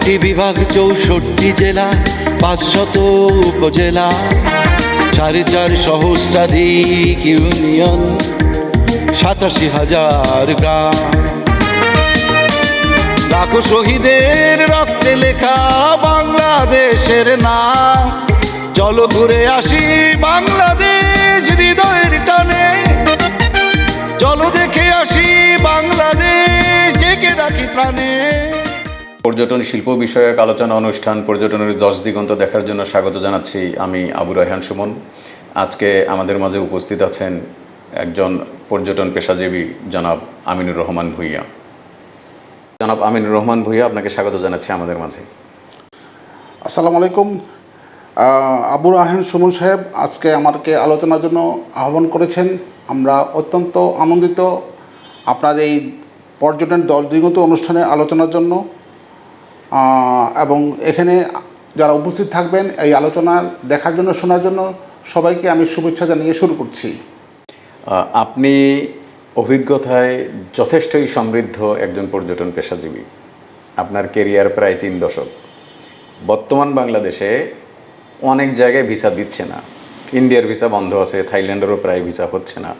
12টি বিভাগ, 64 জেলা, 500 উপজেলা, 4.5 সহস্রাধিক ইউনিয়ন, 87,000 গ্রাম। লাখো শহীদের রক্তে লেখা বাংলাদেশের নাম। চলো ঘুরে আসি বাংলাদেশ হৃদয়ের টানে, চলো দেখে আসি বাংলাদেশ, জেগে রাখি প্রাণে। পর্যটন শিল্প বিষয়ক আলোচনা অনুষ্ঠান পর্যটনের 10 দিগন্ত দেখার জন্য স্বাগত জানাচ্ছি। আমি আবু রায়হান সুমন। আজকে আমাদের মাঝে উপস্থিত আছেন একজন পর্যটন পেশাজীবী জনাব আমিনুর রহমান ভূঁইয়া। জনাব আমিনুর রহমান ভূঁইয়া, আপনাকে স্বাগত জানাচ্ছি আমাদের মাঝে। আসসালামু আলাইকুম। আবু রায়হান সুমন সাহেব আজকে আমাকে আলোচনার জন্য আহ্বান করেছেন। আমরা অত্যন্ত আনন্দিত আপনার এই পর্যটন 10 দিগন্ত অনুষ্ঠানে আলোচনার জন্য, এবং এখানে যারা উপস্থিত থাকবেন এই আলোচনা দেখার জন্য, শোনার জন্য সবাইকে আমি শুভেচ্ছা জানিয়ে শুরু করছি। আপনি অভিজ্ঞতায় যথেষ্টই সমৃদ্ধ একজন পর্যটন পেশাজীবী। আপনার কেরিয়ার প্রায় 3 দশক। বর্তমান বাংলাদেশে অনেক জায়গায় ভিসা দিচ্ছে না। ইন্ডিয়ার ভিসা বন্ধ আছে, থাইল্যান্ডেরও প্রায় ভিসা হচ্ছে না।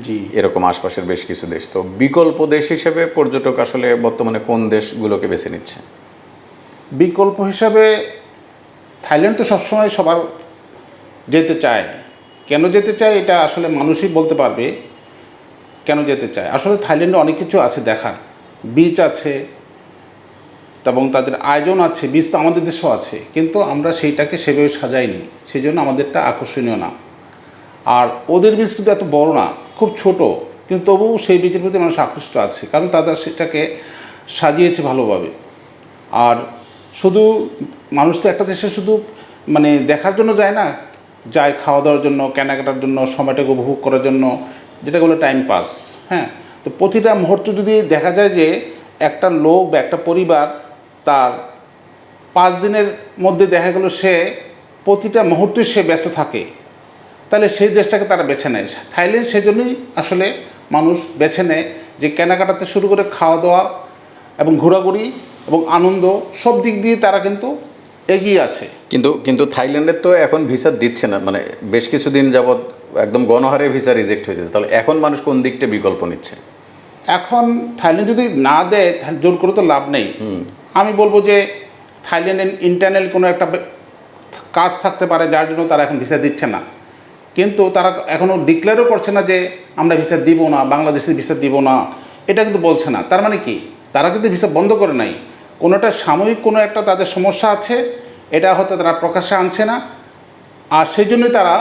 জি, এরকম আশপাশের বেশ কিছু দেশ। তো বিকল্প দেশ হিসেবে পর্যটক আসলে বর্তমানে কোন দেশগুলোকে বেছে নিচ্ছে? বিকল্প হিসাবে থাইল্যান্ড তো সবসময় সবার যেতে চায়। কেন যেতে চায় এটা আসলে মানুষই বলতে পারবে কেন যেতে চায়। আসলে থাইল্যান্ডে অনেক কিছু আছে দেখার, বিচ আছে এবং তাদের আয়োজন আছে। বিচ তো আমাদের দেশেও আছে, কিন্তু আমরা সেইটাকে সেভাবে সাজাইনি, সেই জন্য আমাদেরটা আকর্ষণীয় না। আর ওদের বিচ কিন্তু এত বড় না, খুব ছোট, কিন্তু তবুও সেই বিচের প্রতি মানুষ আকৃষ্ট আছে, কারণ তারা সেটাকে সাজিয়েছে ভালোভাবে। আর শুধু মানুষ তো একটা দেশে শুধু মানে দেখার জন্য যায় না, যায় খাওয়া দাওয়ার জন্য, কেনাকাটার জন্য, সময়টাকে উপভোগ করার জন্য, যেটা বলে টাইম পাস। হ্যাঁ, তো প্রতিটা মুহূর্ত যদি দেখা যায় যে একটা লোক বা একটা পরিবার তার 5 দিনের মধ্যে দেখা গেল সে প্রতিটা মুহূর্তে সে ব্যস্ত থাকে, তাহলে সেই দেশটাকে তারা বেছে নেয়। থাইল্যান্ড সেজন্যই আসলে মানুষ বেছে নেয়, যে কেনাকাটাতে শুরু করে খাওয়া দাওয়া এবং ঘোরাঘুরি এবং আনন্দ সব দিক দিয়ে তারা কিন্তু এগিয়ে আছে। কিন্তু থাইল্যান্ডের তো এখন ভিসা দিচ্ছে না, মানে বেশ কিছুদিন যাবৎ একদম গণহারে ভিসা রিজেক্ট হয়েছে। তাহলে এখন মানুষ কোন দিকটা বিকল্প নিচ্ছে? এখন থাইল্যান্ড যদি না দেয় তাহলে জোর করে তো লাভ নেই। আমি বলবো যে থাইল্যান্ডের ইন্টারনাল কোনো একটা কাজ থাকতে পারে যার জন্য তারা এখন ভিসা দিচ্ছে না, কিন্তু তারা এখনও ডিক্লেয়ারও করছে না যে আমরা ভিসা দিব না, বাংলাদেশের ভিসা দিব না, এটা কিন্তু বলছে না। তার মানে কি, তারা কিন্তু ভিসা বন্ধ করে নাই, কোনোটা সাময়িক কোনো একটা তাদের সমস্যা আছে, এটা হয়তো তারা প্রকাশ্যে আনছে না, আর সেই জন্যই তারা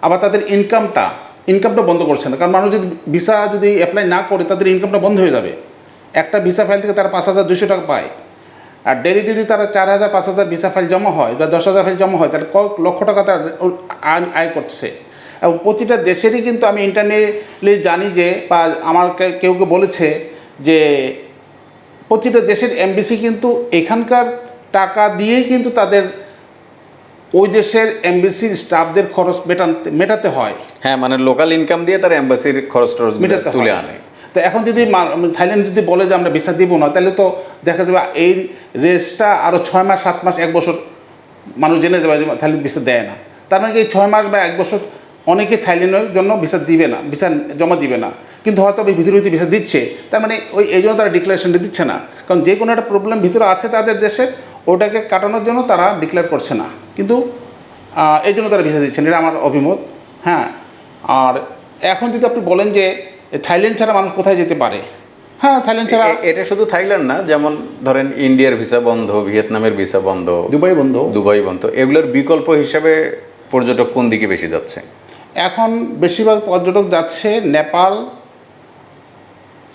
আবার তাদের ইনকামটা বন্ধ করছে না। কারণ মানুষ যদি ভিসা যদি অ্যাপ্লাই না করে তাদের ইনকামটা বন্ধ হয়ে যাবে। একটা ভিসা ফাইল থেকে তারা 5,200 টাকা পায়, আর ডেলি যদি তারা 4,000 5,000 ভিসা ফাইল জমা হয় বা 10,000 ফাইল জমা হয়, তাহলে কয়েক লক্ষ টাকা তারা আয় করছে। এবং প্রতিটা দেশেরই কিন্তু আমি ইন্টারনেটলি জানি যে, বা আমার কেউ বলেছে যে প্রতিটা দেশের এমবিসি কিন্তু এখানকার টাকা দিয়েই কিন্তু তাদের ওই দেশের এমবিসির স্টাফদের খরচ মেটাতে হয়। হ্যাঁ, মানে লোকাল ইনকাম দিয়ে তারা এম্বাসির খরচ মেটাতে তুলে আনে। তো এখন যদি থাইল্যান্ড যদি বলে যে আমরা ভিসা দিব না, তাহলে তো দেখা যাবে এই রেসটা আরও 6 মাস 7 মাস 1 বছর মানুষ জেনে যাবে যে থাইল্যান্ড ভিসা দেয় না। তার মানে এই 6 মাস বা 1 বছর অনেকে থাইল্যান্ডের জন্য ভিসা দিবে না, ভিসা জমা দিবে না, কিন্তু হয়তো ভিতরে ভিসা দিচ্ছে। তার মানে এই জন্য তারা ডিক্লারেশনটা দিচ্ছে না, কারণ যে কোনো একটা প্রবলেম ভিতরে আছে তাদের দেশে, ওটাকে কাটানোর জন্য তারা ডিক্লেয়ার করছে না, কিন্তু এই জন্য তারা ভিসা দিচ্ছেন, এটা আমার অভিমত। হ্যাঁ, আর এখন যদি আপনি বলেন যে থাইল্যান্ড ছাড়া মানুষ কোথায় যেতে পারে, হ্যাঁ থাইল্যান্ড ছাড়া এটা শুধু থাইল্যান্ড না, যেমন ধরেন ইন্ডিয়ার ভিসা বন্ধ, ভিয়েতনামের ভিসা বন্ধ, দুবাই বন্ধ। এগুলোর বিকল্প হিসাবে পর্যটক কোন দিকে বেশি যাচ্ছে? এখন বেশিরভাগ পর্যটক যাচ্ছে নেপাল,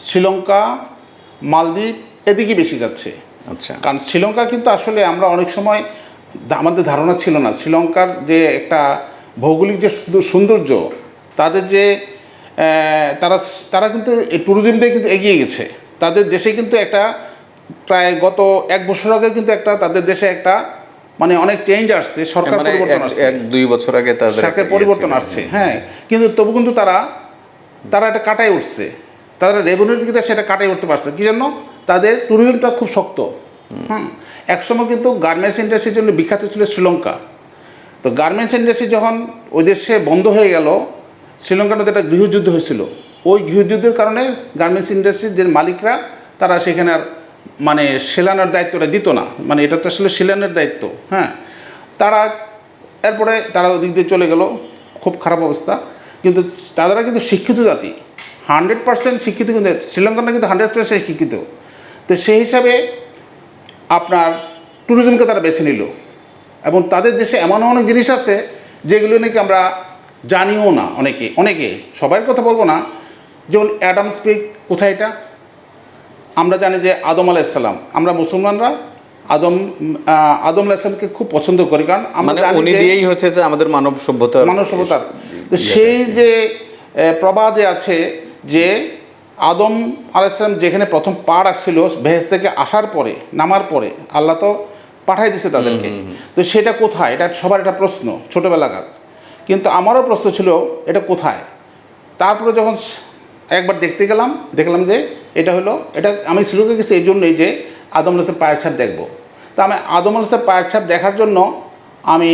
শ্রীলঙ্কা, মালদ্বীপ, এদিকে বেশি যাচ্ছে। আচ্ছা, কারণ শ্রীলঙ্কা কিন্তু আসলে আমরা অনেক সময় আমাদের ধারণা ছিল না, শ্রীলঙ্কার যে একটা ভৌগোলিক যে সৌন্দর্য, তাদের যে তারা কিন্তু এই ট্যুরিজম দিয়ে কিন্তু এগিয়ে গেছে। তাদের দেশে কিন্তু একটা প্রায় গত 1 বছর আগে কিন্তু একটা তাদের দেশে একটা মানে অনেক চেঞ্জ আসছে, সরকার পরিবর্তন আসছে, 1-2 বছর আগে তাদের সরকার পরিবর্তন আসছে। হ্যাঁ, কিন্তু তবু কিন্তু তারা এটা কাটাই উঠছে, তারা রেভিনিউর দিকে সেটা কাটাই উঠতে পারছে। কি জন্য? তাদের ট্যুরিজমটা খুব শক্ত, হ্যাঁ, একসময় কিন্তু গার্মেন্টস ইন্ডাস্ট্রির জন্য বিখ্যাত ছিল শ্রীলঙ্কা। তো গার্মেন্টস ইন্ডাস্ট্রি যখন ওই দেশে বন্ধ হয়ে গেল, শ্রীলঙ্কার মধ্যে একটা গৃহযুদ্ধ হয়েছিল। ওই গৃহযুদ্ধের কারণে গার্মেন্টস ইন্ডাস্ট্রির যে মালিকরা তারা সেখানে আর মানে সেলানোর দায়িত্বটা দিত না, মানে এটা তো আসলে সেলানোর দায়িত্ব। হ্যাঁ, তারা এরপরে তারা ওদিক দিয়ে চলে গেল, খুব খারাপ অবস্থা। কিন্তু তারা কিন্তু শিক্ষিত জাতি, 100% শিক্ষিত, কিন্তু শ্রীলঙ্কানরা কিন্তু 100% শিক্ষিত। তো সেই হিসাবে আপনার ট্যুরিজমকে তারা বেছে নিল, এবং তাদের দেশে এমন অনেক জিনিস আছে যেগুলো নাকি আমরা জানিও না। অনেকে সবার কথা বলবো না, যেমন অ্যাডামস পিক কোথায়, এটা আমরা জানি যে আদম আলাইহিসসালাম, আমরা মুসলমানরা আদম আলাইহিসসালামকে খুব পছন্দ করি, কারণ আমরা মানে জানি উনি যে দিয়েই হচ্ছে যে আমাদের মানব সভ্যতার তো সেই যে প্রবাদে আছে যে আদম আলাইহিসসালাম যেখানে প্রথম পা রাখছিল বেহেশত থেকে আসার পরে, নামার পরে আল্লাহ তো পাঠাই দিছে তাদেরকে। তো সেটা কোথায়, এটা সবার একটা প্রশ্ন ছোটোবেলাকার, কিন্তু আমারও প্রশ্ন ছিল এটা কোথায়। তারপরে যখন একবার দেখতে গেলাম, দেখলাম যে এটা হলো, এটা আমি শ্রীলঙ্কা গেছি এই জন্যই যে আদম আলাইহিসসালামের পায়ের ছাপ দেখবো। তা আমি আদম আলাইহিসসালামের পায়ের ছাপ দেখার জন্য আমি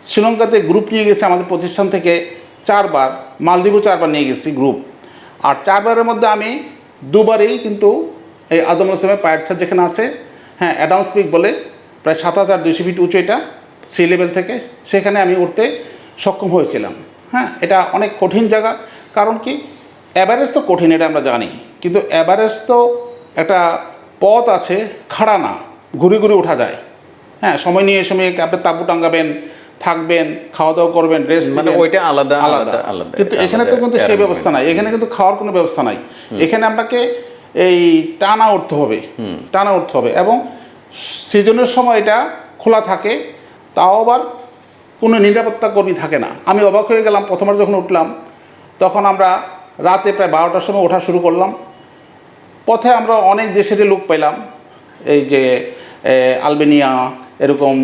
শ্রীলঙ্কাতে গ্রুপ নিয়ে গেছি আমাদের প্রতিষ্ঠান থেকে 4 বার, মালদ্বীপও 4 বার নিয়ে গেছি গ্রুপ। আর 4 বারের মধ্যে আমি 2 বারেই কিন্তু এই আদম আলাইহিসসালামের পায়ের ছাপ যেখানে আছে, হ্যাঁ, অ্যাডামস পিক বলে, প্রায় 7200 ফিট উঁচু, এটা সি লেভেল থেকে, সেখানে আমি উঠতে সক্ষম হয়েছিলাম। হ্যাঁ, এটা অনেক কঠিন জায়গা, কারণ কি এভারেস্ট তো কঠিন, এটা আমরা জানি, কিন্তু এভারেস্ট তো একটা পথ আছে, খাড়া না, ঘুরে ঘুরে ওঠা যায়। হ্যাঁ, সময় নিয়ে আপনি তাঁবু টাঙ্গাবেন, থাকবেন, খাওয়া দাওয়া করবেন, রেস্ট, মানে ওইটা আলাদা আলাদা। কিন্তু এখানে তো কিন্তু সেই ব্যবস্থা নাই, এখানে কিন্তু খাওয়ার কোনো ব্যবস্থা নাই। এখানে আপনাকে এই টানা উঠতে হবে, এবং সিজনের সময় এটা খোলা থাকে, তাও আবার কোনো নিরাপত্তা কর্মী থাকে না। আমি অবাক হয়ে গেলাম প্রথমবার যখন উঠলাম, তখন আমরা রাতে প্রায় 12টার সময় ওঠা শুরু করলাম। পথে আমরা অনেক দেশেরই লোক পেলাম, এই যে আলবেনিয়া, এরকম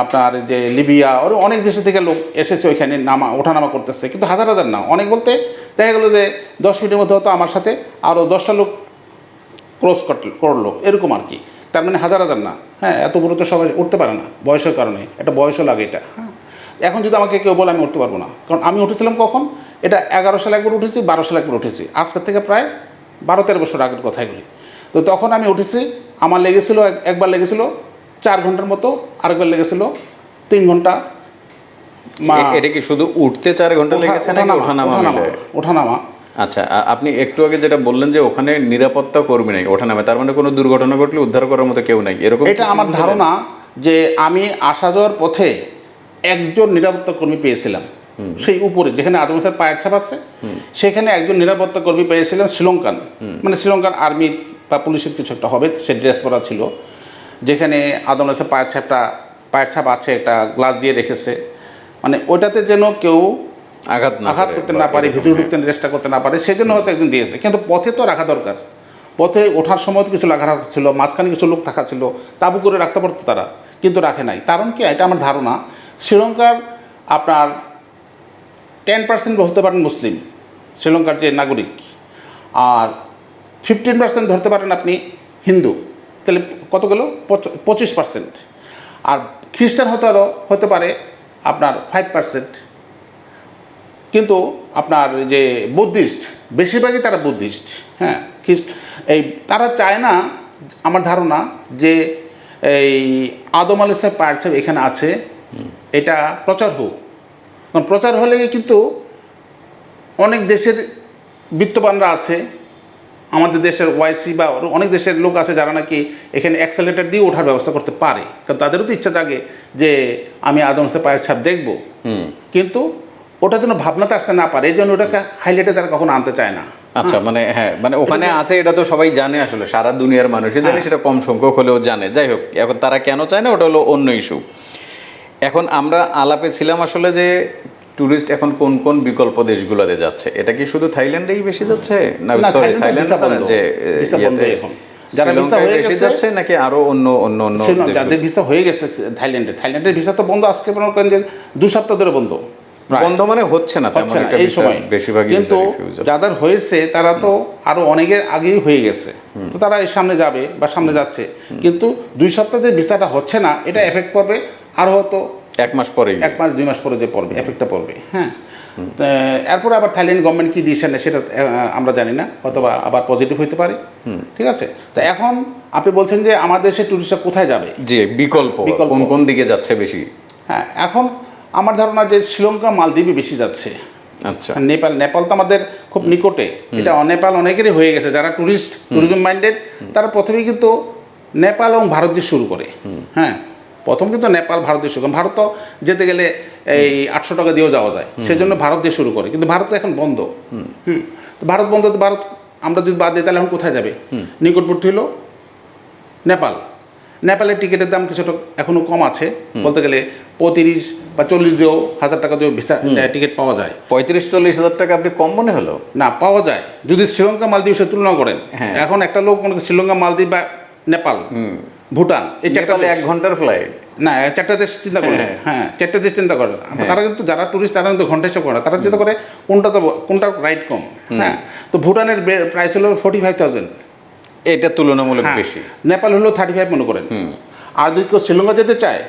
আপনার যে লিবিয়া, ওর অনেক দেশ থেকে লোক এসেছে ওইখানে ওঠানামা করতেছে, কিন্তু হাজার হাজার না, অনেক বলতে দেখা গেলো যে 10 মিনিটের মধ্যে হয়তো আমার সাথে আরও 10টা লোক ক্রস করলো, এরকম আর কি। তার মানে হাজার হাজার না। হ্যাঁ, এত বড় তো সবাই উঠতে পারে না বয়সের কারণে, একটা বয়সও লাগে এটা। হ্যাঁ, এখন যদি আমাকে কেউ বলে আমি উঠতে পারবো না, কারণ আমি উঠেছিলাম কখন, এটা 11 সালে একবার উঠেছি, 12 সালে একবার উঠেছি, আজকের থেকে প্রায় 12-13 বছর আগের কথাগুলি। তো তখন আমি উঠেছি, আমার লেগেছিল, একবার লেগেছিল 4 ঘন্টার মতো, আরেকবার লেগেছিল 3 ঘন্টা। এটা কি শুধু উঠতে 4 ঘন্টা লেগেছে নাকি ওঠানামা? আচ্ছা, আপনি একটু আগে যেটা বললেন যে ওখানে নিরাপত্তা কর্মী নাই ওঠানামে, তার মানে কোনো দুর্ঘটনা ঘটলে উদ্ধার করার মতো কেউ নাই, এরকম? এটা আমার ধারণা যে আমি আসা যাওয়ার পথে একজন নিরাপত্তা কর্মী পেয়েছিলাম, সেই উপরে যেখানে আদম আলাইহিসসালামের পায়ের ছাপ আছে, সেখানে একজন নিরাপত্তা কর্মী পেয়েছিলাম শ্রীলঙ্কান, মানে শ্রীলঙ্কান আর্মির বা পুলিশের কিছু একটা হবে, সে ড্রেস পরা ছিল, যেখানে আদম আলাইহিসসালামের পায়ের ছাপ আছে, একটা গ্লাস দিয়ে রেখেছে, মানে ওইটাতে যেন কেউ আঘাত করতে না পারে, ভিতরে ঢুকতে চেষ্টা করতে না পারে, সেজন্য হয়তো একদিন দিয়েছে। কিন্তু পথে তো রাখা দরকার, পথে ওঠার সময় তো কিছু রাখা ছিল, মাঝখানে কিছু লোক থাকা ছিল, তাবু করে রাখতে পারতো তারা, কিন্তু রাখে নাই। কারণ কি, এটা আমার ধারণা শ্রীলঙ্কার আপনার 10% হতে পারেন মুসলিম, শ্রীলঙ্কার যে নাগরিক, আর 15% ধরতে পারেন আপনি হিন্দু, তাহলে কত গেল? 25%। আর খ্রিস্টান হতে পারে আপনার 5%। কিন্তু আপনার যে বুদ্ধিস্ট, বেশিরভাগই তারা বুদ্ধিস্ট। হ্যাঁ, তারা চায় না, আমার ধারণা, যে এই আদম আলাইহিসসালামের পায়ের ছাপ এখানে আছে এটা প্রচার হোক। কারণ প্রচার হলে কিন্তু অনেক দেশের বিত্তবানরা আছে, আমাদের দেশের ওয়াইসি বা অনেক দেশের লোক আছে যারা নাকি এখানে অ্যাক্সেলেটার দিয়ে ওঠার ব্যবস্থা করতে পারে, কারণ তাদেরও তো ইচ্ছা জাগে যে আমি আদম আলাইহিসসালামের পায়ের ছাপ দেখবো, কিন্তু ওটা যেন ভাবনাতে আসতে না পারে, এই জন্য ওটাকে হাইলাইটে তারা কখনো আনতে চায় না। আচ্ছা, মানে হ্যাঁ, মানে ওখানে আছে এটা তো সবাই জানে, আসলে সারা দুনিয়ার মানুষই জানে, সেটা কম সংখ্যক হলেও জানে। যাই হোক, এখন তারা কেন চায় না ওটা হলো অন্য ইস্যু। এখন আমরা আলাপে ছিলাম আসলে যে ট্যুরিস্ট এখন কোন কোন বিকল্প দেশগুলোতে যাচ্ছে, এটা কি শুধু থাইল্যান্ডেই বেশি যাচ্ছে? না সরি, থাইল্যান্ড যে যারা ভিসা হয়ে গেছে যাচ্ছে নাকি আরো অন্য যাদের ভিসা হয়ে গেছে থাইল্যান্ডের ভিসা তো বন্ধ, আজকে মনে করেন যে 2 সপ্তাহ ধরে বন্ধ, প্রায়। বন্ধ মানে হচ্ছে না তেমন হচ্ছে না একটা এই visa, সময়, বেশিরভাগই কিন্তু visa refusal। যাদের হয়েছে তারা তো আরো অনেকের আগেই হয়ে গেছে, তো তারা এই সামনে যাবে বা সামনে যাচ্ছে, কিন্তু 2 সপ্তাহ যে ভিসাটা হচ্ছে না এটা এফেক্ট করবে আর হয়তো 1 মাস পরেই। 1 মাস 2 মাস পরে যে পড়বে, এফেক্টটা পড়বে। হ্যাঁ, এরপরে আবার থাইল্যান্ড গভর্নমেন্ট কি ডিসিশন নেয় সেটা আমরা জানি না, অথবা আবার পজিটিভ হইতে পারে। ঠিক আছে, তো এখন আপনি বলছেন যে আমার দেশে টুরিস্টরা কোথায় যাবে? জি, বিকল্প কোন কোন দিকে যাচ্ছে বেশি? হ্যাঁ, এখন আমার ধারণা যে শ্রীলঙ্কা মালদ্বীপে বেশি যাচ্ছে। আচ্ছা, নেপাল তো আমাদের খুব নিকটে, এটা নেপাল অনেকেরই হয়ে গেছে, যারা ট্যুরিজম মাইন্ডেড তারা প্রথমেই কিন্তু নেপাল এবং ভারত দিয়ে শুরু করে। হ্যাঁ, প্রথম কিন্তু নেপাল ভারত দিয়ে শুরু করে, ভারত তো যেতে গেলে এই 800 টাকা দিয়েও যাওয়া যায়, সেই জন্য ভারত দিয়ে শুরু করে, কিন্তু ভারত তো এখন বন্ধ। তো ভারত বন্ধ, তো ভারত আমরা যদি বাদ দিই তাহলে এখন কোথায় যাবে? নিকটবর্তী হলো নেপাল। নেপালের টিকিটের দাম কিছুটা এখনো কম আছে, বলতে গেলে 35 বা 40 দিয়েও 1000 টাকা দিয়েও ভিসা টিকিট পাওয়া যায়। 35-40 হাজার টাকা আপনি কম মনে হলো? না, পাওয়া যায় যদি শ্রীলঙ্কা মালদ্বীপের সাথে তুলনা করেন। হ্যাঁ। এখন একটা লোক মনে করেন শ্রীলঙ্কা মালদ্বীপ বা নেপাল ভুটান এই চারটা নেপালে দেশ, 1 ঘন্টার ফ্লাইট। না 4টা দেশ চিন্তা করেন। হ্যাঁ, 4টা দেশ চিন্তা করেন, তারা কিন্তু যারা টুরিস্ট তারা কিন্তু ঘন্টা হিসাব করে না, তারা চিন্তা করে কোনটা রাইট কম। হ্যাঁ, তো ভুটানের প্রাইস হলো 45,000, এটা তুলনামূলক বেশি। নেপাল হলো 35 মনে করেন। আর যদি কেউ শ্রীলঙ্কা যেতে চায়,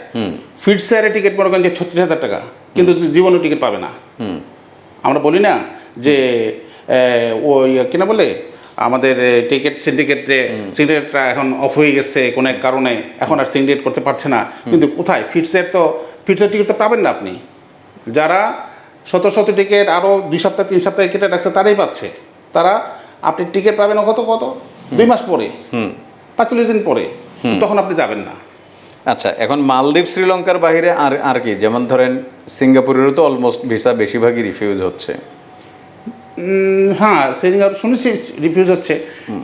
ফিটস এয়ারের টিকিট মনে করেন যে 36,000 টাকা, কিন্তু জীবনেও টিকিট পাবে না। আমরা বলি না যে ওই কিনা বলে আমাদের সিন্ডিকেটটা এখন অফ হয়ে গেছে কোনো এক কারণে, এখন আর সিন্ডিকেট করতে পারছে না, কিন্তু কোথায় ফিটসের টিকিট তো পাবেন না আপনি। যারা শত টিকিট আরও 2 সপ্তাহ 3 সপ্তাহ কেটে রাখছে তারাই পাচ্ছে। তারা আপনি টিকিট পাবেন কত 2 মাস পরে, 45 দিন পরে, তখন আপনি যাবেন না। আচ্ছা, এখন মালদ্বীপ শ্রীলঙ্কার বাইরে আর কি, যেমন ধরেন সিঙ্গাপুরেরও তো অলমোস্ট ভিসা বেশিরভাগই রিফিউজ হচ্ছে। হ্যাঁ, সিঙ্গাপুর শুনেছি রিফিউজ হচ্ছে,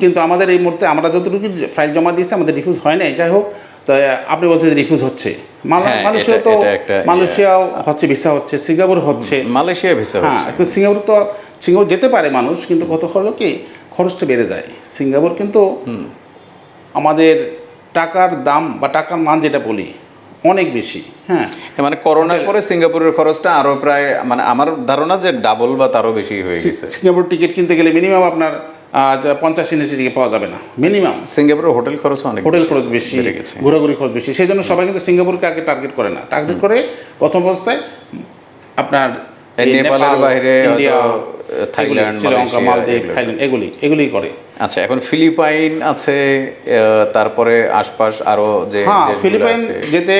কিন্তু আমাদের এই মুহূর্তে আমরা যতটুকু ফাইল জমা দিয়েছি আমাদের রিফিউজ হয় নাই। যাই হোক, তো আপনি বলছেন যে রিফিউজ হচ্ছে, মালয়েশিয়া তো মালয়েশিয়াও হচ্ছে, ভিসা হচ্ছে, সিঙ্গাপুর হচ্ছে, মালয়েশিয়া ভিসা হ্যাঁ, হচ্ছে। কিন্তু সিঙ্গাপুর যেতে পারে মানুষ, কিন্তু কত হলো কি খরচটা বেড়ে যায়। সিঙ্গাপুর কিন্তু আমাদের টাকার দাম বা টাকার মান যেটা বলি অনেক বেশি। হ্যাঁ, মানে করোনার পরে সিঙ্গাপুরের খরচটা আরো প্রায়, মানে আমার ধারণা যে ডাবল বা তারও বেশি হয়ে গেছে। সিঙ্গাপুর টিকিট কিনতে গেলে মিনিমাম আপনার 50 নিচে টিকিট পাওয়া যাবে না মিনিমাম। সিঙ্গাপুরের হোটেল খরচ অনেক, হোটেল খরচ বেশি, ঘোরাঘুরি খরচ বেশি, সেই জন্য সবাই কিন্তু সিঙ্গাপুরকে আগে টার্গেট করে না, টার্গেট করে প্রথম অবস্থায় আপনার নেপালের বাইরে ইন্ডিয়া, থাইল্যান্ড, শ্রীলঙ্কা, মালদ্বীপ, থাইল্যান্ড এগুলি করে। আচ্ছা, এখন ফিলিপাইন আছে, তারপরে আশপাশ আরো যে ফিলিপাইন যেতে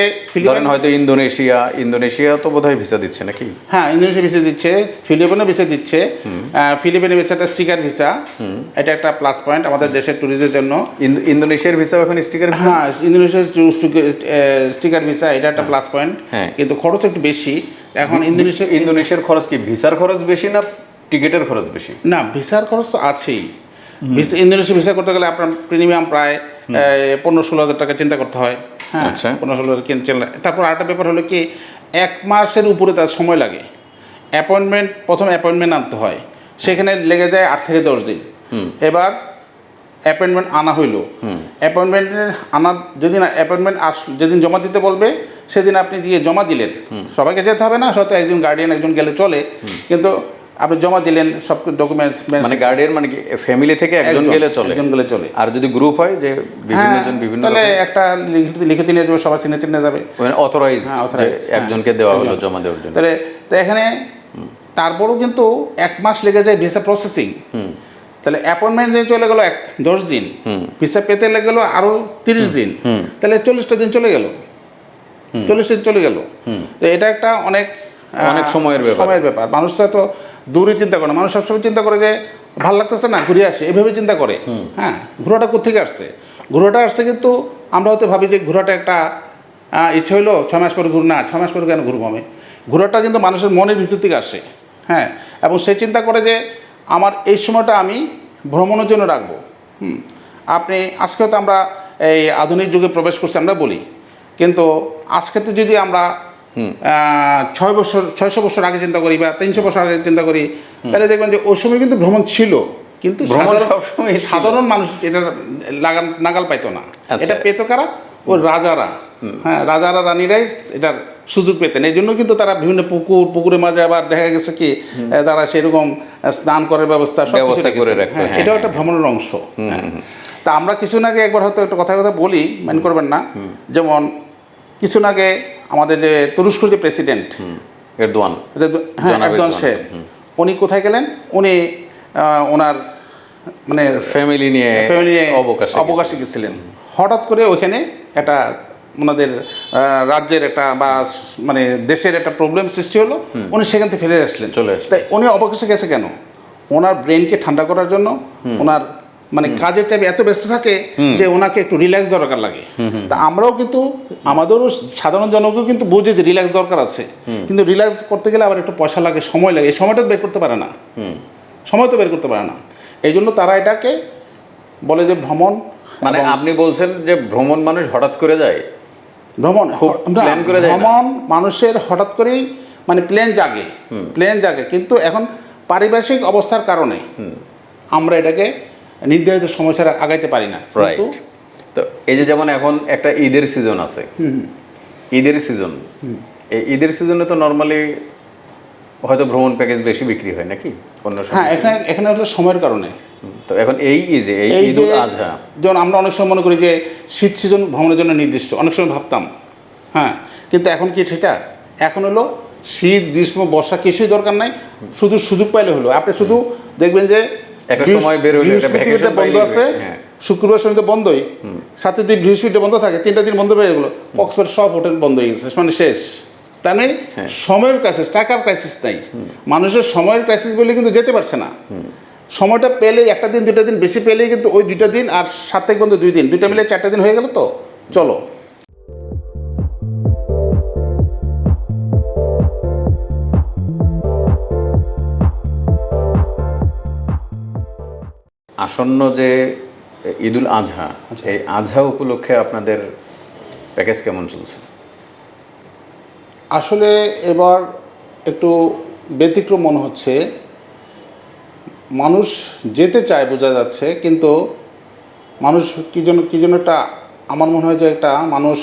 ধরেন হয়তো ইন্দোনেশিয়া তো বোধহয় ভিসা দিচ্ছে নাকি? হ্যাঁ, ইন্দোনেশিয়া ভিসা দিচ্ছে, ফিলিপাইনও ভিসা দিচ্ছে। ফিলিপাইনের ভিসাটা স্টিকার ভিসা, এটা একটা প্লাস পয়েন্ট আমাদের দেশের ট্যুরিস্টের জন্য। ইন্দোনেশিয়ার ভিসা এখন স্টিকার ভিসা? হ্যাঁ, ইন্দোনেশিয়ার স্টিকার ভিসা, এটা একটা প্লাস পয়েন্ট, কিন্তু খরচ একটু বেশি। এখন ইন্দোনেশিয়ার খরচ কি ভিসার খরচ বেশি না টিকিটের খরচ বেশি? না, ভিসার খরচ তো আছেই। ইন্দোনেশিয়া ভিসা করতে গেলে আপনার প্রিমিয়াম প্রায় 15-16 হাজার টাকা চিন্তা করতে হয়। হ্যাঁ, 15-16 হাজার কিনতে। তারপর আরেকটা ব্যাপার হলো কি 1 মাসের উপরে তার সময় লাগে। প্রথম অ্যাপয়েন্টমেন্ট আনতে হয়, সেখানে লেগে যায় 8 থেকে 10 দিন। এবার অ্যাপয়েন্টমেন্ট আনা হইলো, যেদিন জমা দিতে বলবে সেদিন আপনি গিয়ে জমা দিলেন, সবাইকে যেতে হবে না, হয়তো একজন গার্ডিয়ান একজন গেলে চলে, কিন্তু আপনি জমা দিলেন সব ডকুমেন্টস। মানে গার্ডিয়ান মানে কি ফ্যামিলি থেকে একজন গেলে চলে, আর যদি গ্রুপ হয় যে বিভিন্ন তাহলে একটা লিখিত নিয়ে যাবে, সবার সিগনেচার নিয়ে যাবে, মানে অথরাইজ একজনকে দেওয়া হলো জমা দেওয়ার জন্য। তাহলে তো এখানে তারপরও কিন্তু 1 মাস লেগে যায় ভিসা প্রসেসিং। তাহলে অ্যাপয়েন্টমেন্ট যে চলে গেল 10 দিন, ভিসা পেতে লেগে গেলো আরো 30 দিন, তাহলে 40টা দিন চলে গেল, 40 দিন চলে গেল। তো এটা একটা অনেক সময়ের ব্যাপার। মানুষ তো দূরে চিন্তা করে না, মানুষ সবসময় চিন্তা করে যে ভালো লাগতেছে না ঘুরে আসে, এভাবে চিন্তা করে। হ্যাঁ, ঘোরাটা কোথেকে আসছে? ঘোরাটা আসছে কিন্তু আমরা হয়তো ভাবি যে ঘোরাটা একটা ইচ্ছে হইলো 6 মাস পরে ঘুর, না 6 মাস পরে কেন ঘুরবো আমি? ঘোরাটা কিন্তু মানুষের মনের ভিতর থেকে আসে। হ্যাঁ, এবং সে চিন্তা করে যে আমার এই সময়টা আমি ভ্রমণের জন্য রাখবো। আপনি আজকে হয়তো আমরা এই আধুনিক যুগে প্রবেশ করছি আমরা বলি, কিন্তু আজকে তো যদি আমরা 600 বছর আগে চিন্তা করি বা 300 বছর আগে চিন্তা করি, তাহলে দেখবেন যে ওই সময় কিন্তু ভ্রমণ ছিল, কিন্তু সাধারণ মানুষ এটা নাগাল পাইতো না। এটা পেতো কারা? ও রাজারা, হ্যাঁ, রাজারা রানীরাই এটার সুযোগ পেতেন। এই জন্য কিন্তু তারা বিভিন্ন পুকুরের মাঝে আবার দেখা গেছে কি তারা সেরকম স্নান করার ব্যবস্থা ব্যবস্থা করে রাখতো। হ্যাঁ, এটাও একটা ভ্রমণের অংশ। হ্যাঁ। তা আমরা কিছুদিন আগে একবার হয়তো একটা কথা বলি, মাইন্ড করবেন না, যেমন কিছুদিন আগে আমাদের যে তুরস্কের যে প্রেসিডেন্ট এরদোয়ান, হ্যাঁ এরদোয়ান সাহেব, উনি কোথায় গেলেন? উনি ওনার মানে ফ্যামিলি নিয়ে অবকাশে গেছিলেন। হঠাৎ করে ওইখানে একটা ওনাদের রাজ্যের একটা বা মানে দেশের একটা প্রবলেম সৃষ্টি হলো, উনি সেখান থেকে ফিরে আসলেন, চলে আসলেন। তাই উনি অবকাশে গেছে কেন? ওনার ব্রেনকে ঠান্ডা করার জন্য। ওনার মানে কাজের চাপে এত ব্যস্ত থাকে যে ওনাকে একটু রিল্যাক্স দরকার লাগে। তা আমরাও কিন্তু আমাদেরও সাধারণ জনগণ কিন্তু বুঝে যে রিল্যাক্স দরকার আছে, কিন্তু রিল্যাক্স করতে গেলে আবার একটু পয়সা লাগে, সময় লাগে। এই সময়টা বের করতে পারে না, সময় তো বের করতে পারে না। এই জন্য তারা এটাকে বলে যে ভ্রমণ। মানে আপনি বলছেন যে ভ্রমণ মানুষ হঠাৎ করে যায়, ভ্রমণ প্ল্যান করে যায় না? ভ্রমণ মানুষের হঠাৎ করেই মানে প্লেন জাগে, কিন্তু এখন পারিপার্শ্বিক অবস্থার কারণে আমরা এটাকে নির্ধারিত সময় ছাড়া আগাইতে পারি না। রাইট। তো এই যে যেমন এখন একটা ঈদের সিজন আছে, ঈদের সিজন, এই ঈদের সিজনে তো নর্মালি হয়তো ভ্রমণ প্যাকেজ বেশি বিক্রি হয় নাকি অন্য সময়? হ্যাঁ, এখানে হলো সময়ের কারণে। তো এখন এই ঈদ উল আজহা, যেমন আমরা অনেক সময় মনে করি যে শীত সিজন ভ্রমণের জন্য নির্দিষ্ট, অনেক সময় ভাবতাম, হ্যাঁ, কিন্তু এখন কি সেটা? এখন হলো শীত, গ্রীষ্ম, বর্ষা কিছুই দরকার নাই, শুধু সুযোগ পাইলে হলো। আপনি শুধু দেখবেন যে একটা সময় বের হলে একটা ভ্যাকেশন বন্ধ আছে, শুক্রবার শনি তো বন্ধই, সাথে দিন বৃহস্পতিটা বন্ধ থাকে, 3টা দিন বন্ধ পেয়ে গেলো, কক্সবাজার সব হোটেল বন্ধ হয়ে গেছে, মানে শেষ। তার মানে সময়ের ক্রাইসিস, টাকার ক্রাইসিস নাই, মানুষের সময়ের ক্রাইসিস বলে কিন্তু যেতে পারছে না। সময়টা পেলে একটা দিন 2টা দিন বেশি পেলেই কিন্তু ওই 2টা দিন আর সাপ্তাহিক বন্ধ 2 দিন, 2টা মিলে 4টা দিন হয়ে গেল। তো চলো। আসন্ন যে ঈদ উল আজহা, এই আজহা উপলক্ষে আপনাদের প্যাকেজ কেমন চলছে? আসলে এবার একটু ব্যতিক্রম মনে হচ্ছে। মানুষ যেতে চায় বোঝা যাচ্ছে, কিন্তু মানুষ কি জন্য একটা, আমার মনে হয় যে একটা মানুষ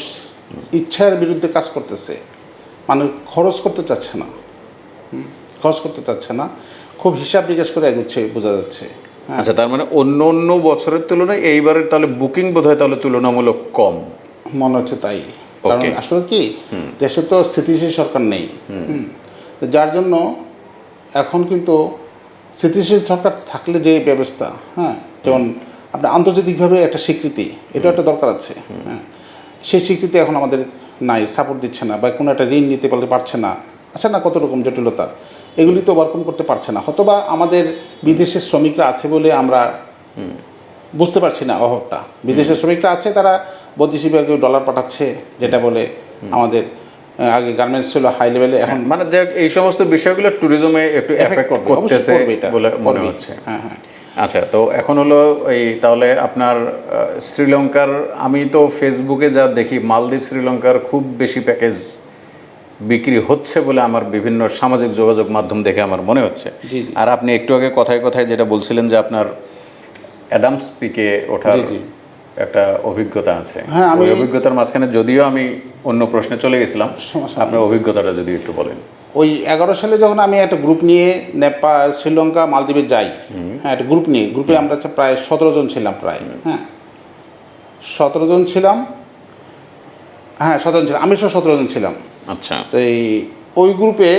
ইচ্ছার বিরুদ্ধে কাজ করতেছে। মানে খরচ করতে চাচ্ছে না, খুব হিসাব নিকাশ করে এগোচ্ছে বোঝা যাচ্ছে। আচ্ছা, তার মানে অন্য বছরের তুলনায় এইবারের তাহলে বুকিং বোধহয় তাহলে তুলনামূলক কম মনে হচ্ছে। তাই কারণ আসলে কি, দেশে তো স্থিতিশীল সরকার নেই, যার জন্য এখন কিন্তু স্থিতিশীল সরকার থাকলে যে ব্যবস্থা, হ্যাঁ, যেমন আপনার আন্তর্জাতিকভাবে একটা স্বীকৃতি, এটা একটা দরকার আছে। হ্যাঁ, সেই স্বীকৃতি এখন আমাদের নাই, সাপোর্ট দিচ্ছে না, বা কোনো একটা ঋণ নিতে পারছে না। আচ্ছা না, কত রকম জটিলতা, এগুলি তো ওভারকাম করতে পারছে না। হয়তোবা আমাদের বিদেশের শ্রমিকরা আছে বলে আমরা বুঝতে পারছি না অভাবটা। বিদেশের শ্রমিকরা আছে, তারা বৈদেশিক ব্যাংকে ডলার পাঠাচ্ছে, যেটা বলে আমাদের আগে গার্মেন্টস ছিল হাই লেভেলে, এখন মানে যে এই সমস্ত বিষয়গুলো ট্যুরিজমে একটু এফেক্ট করতেছে বলে মনে হচ্ছে। হ্যাঁ হ্যাঁ। আচ্ছা, তো এখন হলো এই তাহলে আপনার শ্রীলঙ্কার, আমি তো ফেসবুকে যা দেখি মালদ্বীপ শ্রীলঙ্কার খুব বেশি প্যাকেজ বিক্রি হচ্ছে বলে আমার বিভিন্ন সামাজিক যোগাযোগ মাধ্যম দেখে আমার মনে হচ্ছে। আর আপনি একটু আগে কথায় যেটা বলছিলেন যে আপনার অ্যাডামস পিকে ওঠার একটা অভিজ্ঞতা আছে, ওই অভিজ্ঞতার মাঝখানে যদিও আমি অন্য প্রশ্নে চলে গেছিলাম, আপনার অভিজ্ঞতাটা যদি একটু বলেন। ওই 11 সালে যখন আমি একটা গ্রুপ নিয়ে নেপাল, শ্রীলঙ্কা, মালদ্বীপে যাই, হ্যাঁ, একটা গ্রুপে আমরা প্রায় 17 জন ছিলাম, প্রায়, হ্যাঁ 17 জন ছিলাম, হ্যাঁ 17 জন ছিলাম, আমি 17 জন ছিলাম। আচ্ছা, ওই গ্রুপে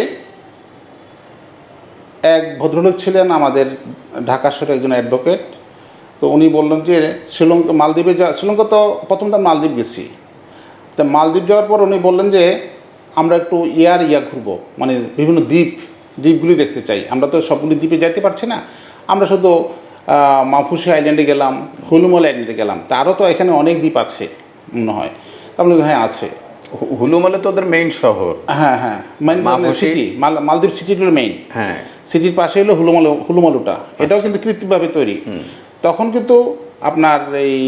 এক ভদ্রলোক ছিলেন আমাদের ঢাকা শহরের একজন অ্যাডভোকেট। তো উনি বললেন যে শ্রীলঙ্কা তো প্রথমটা মালদ্বীপ গেছি, তো মালদ্বীপ যাওয়ার পর উনি বললেন যে আমরা একটু ঘুরবো, মানে বিভিন্ন দ্বীপগুলি দেখতে চাই। আমরা তো সবগুলি দ্বীপে যাইতে পারছি না, আমরা শুধু মাফুসি আইল্যান্ডে গেলাম, হুলুমল আইল্যান্ডে গেলাম, তারও তো এখানে অনেক দ্বীপ আছে মনে হয়। তাহলে হ্যাঁ আছে, হুলুমলে তো ওদের মেইন শহর, হ্যাঁ হ্যাঁ, সিটি, মালদ্বীপ সিটি হলো মেইন, হ্যাঁ, সিটির পাশে হলো হুলুমলুটা, এটাও কিন্তু কৃত্রিমভাবে তৈরি। তখন কিন্তু আপনার এই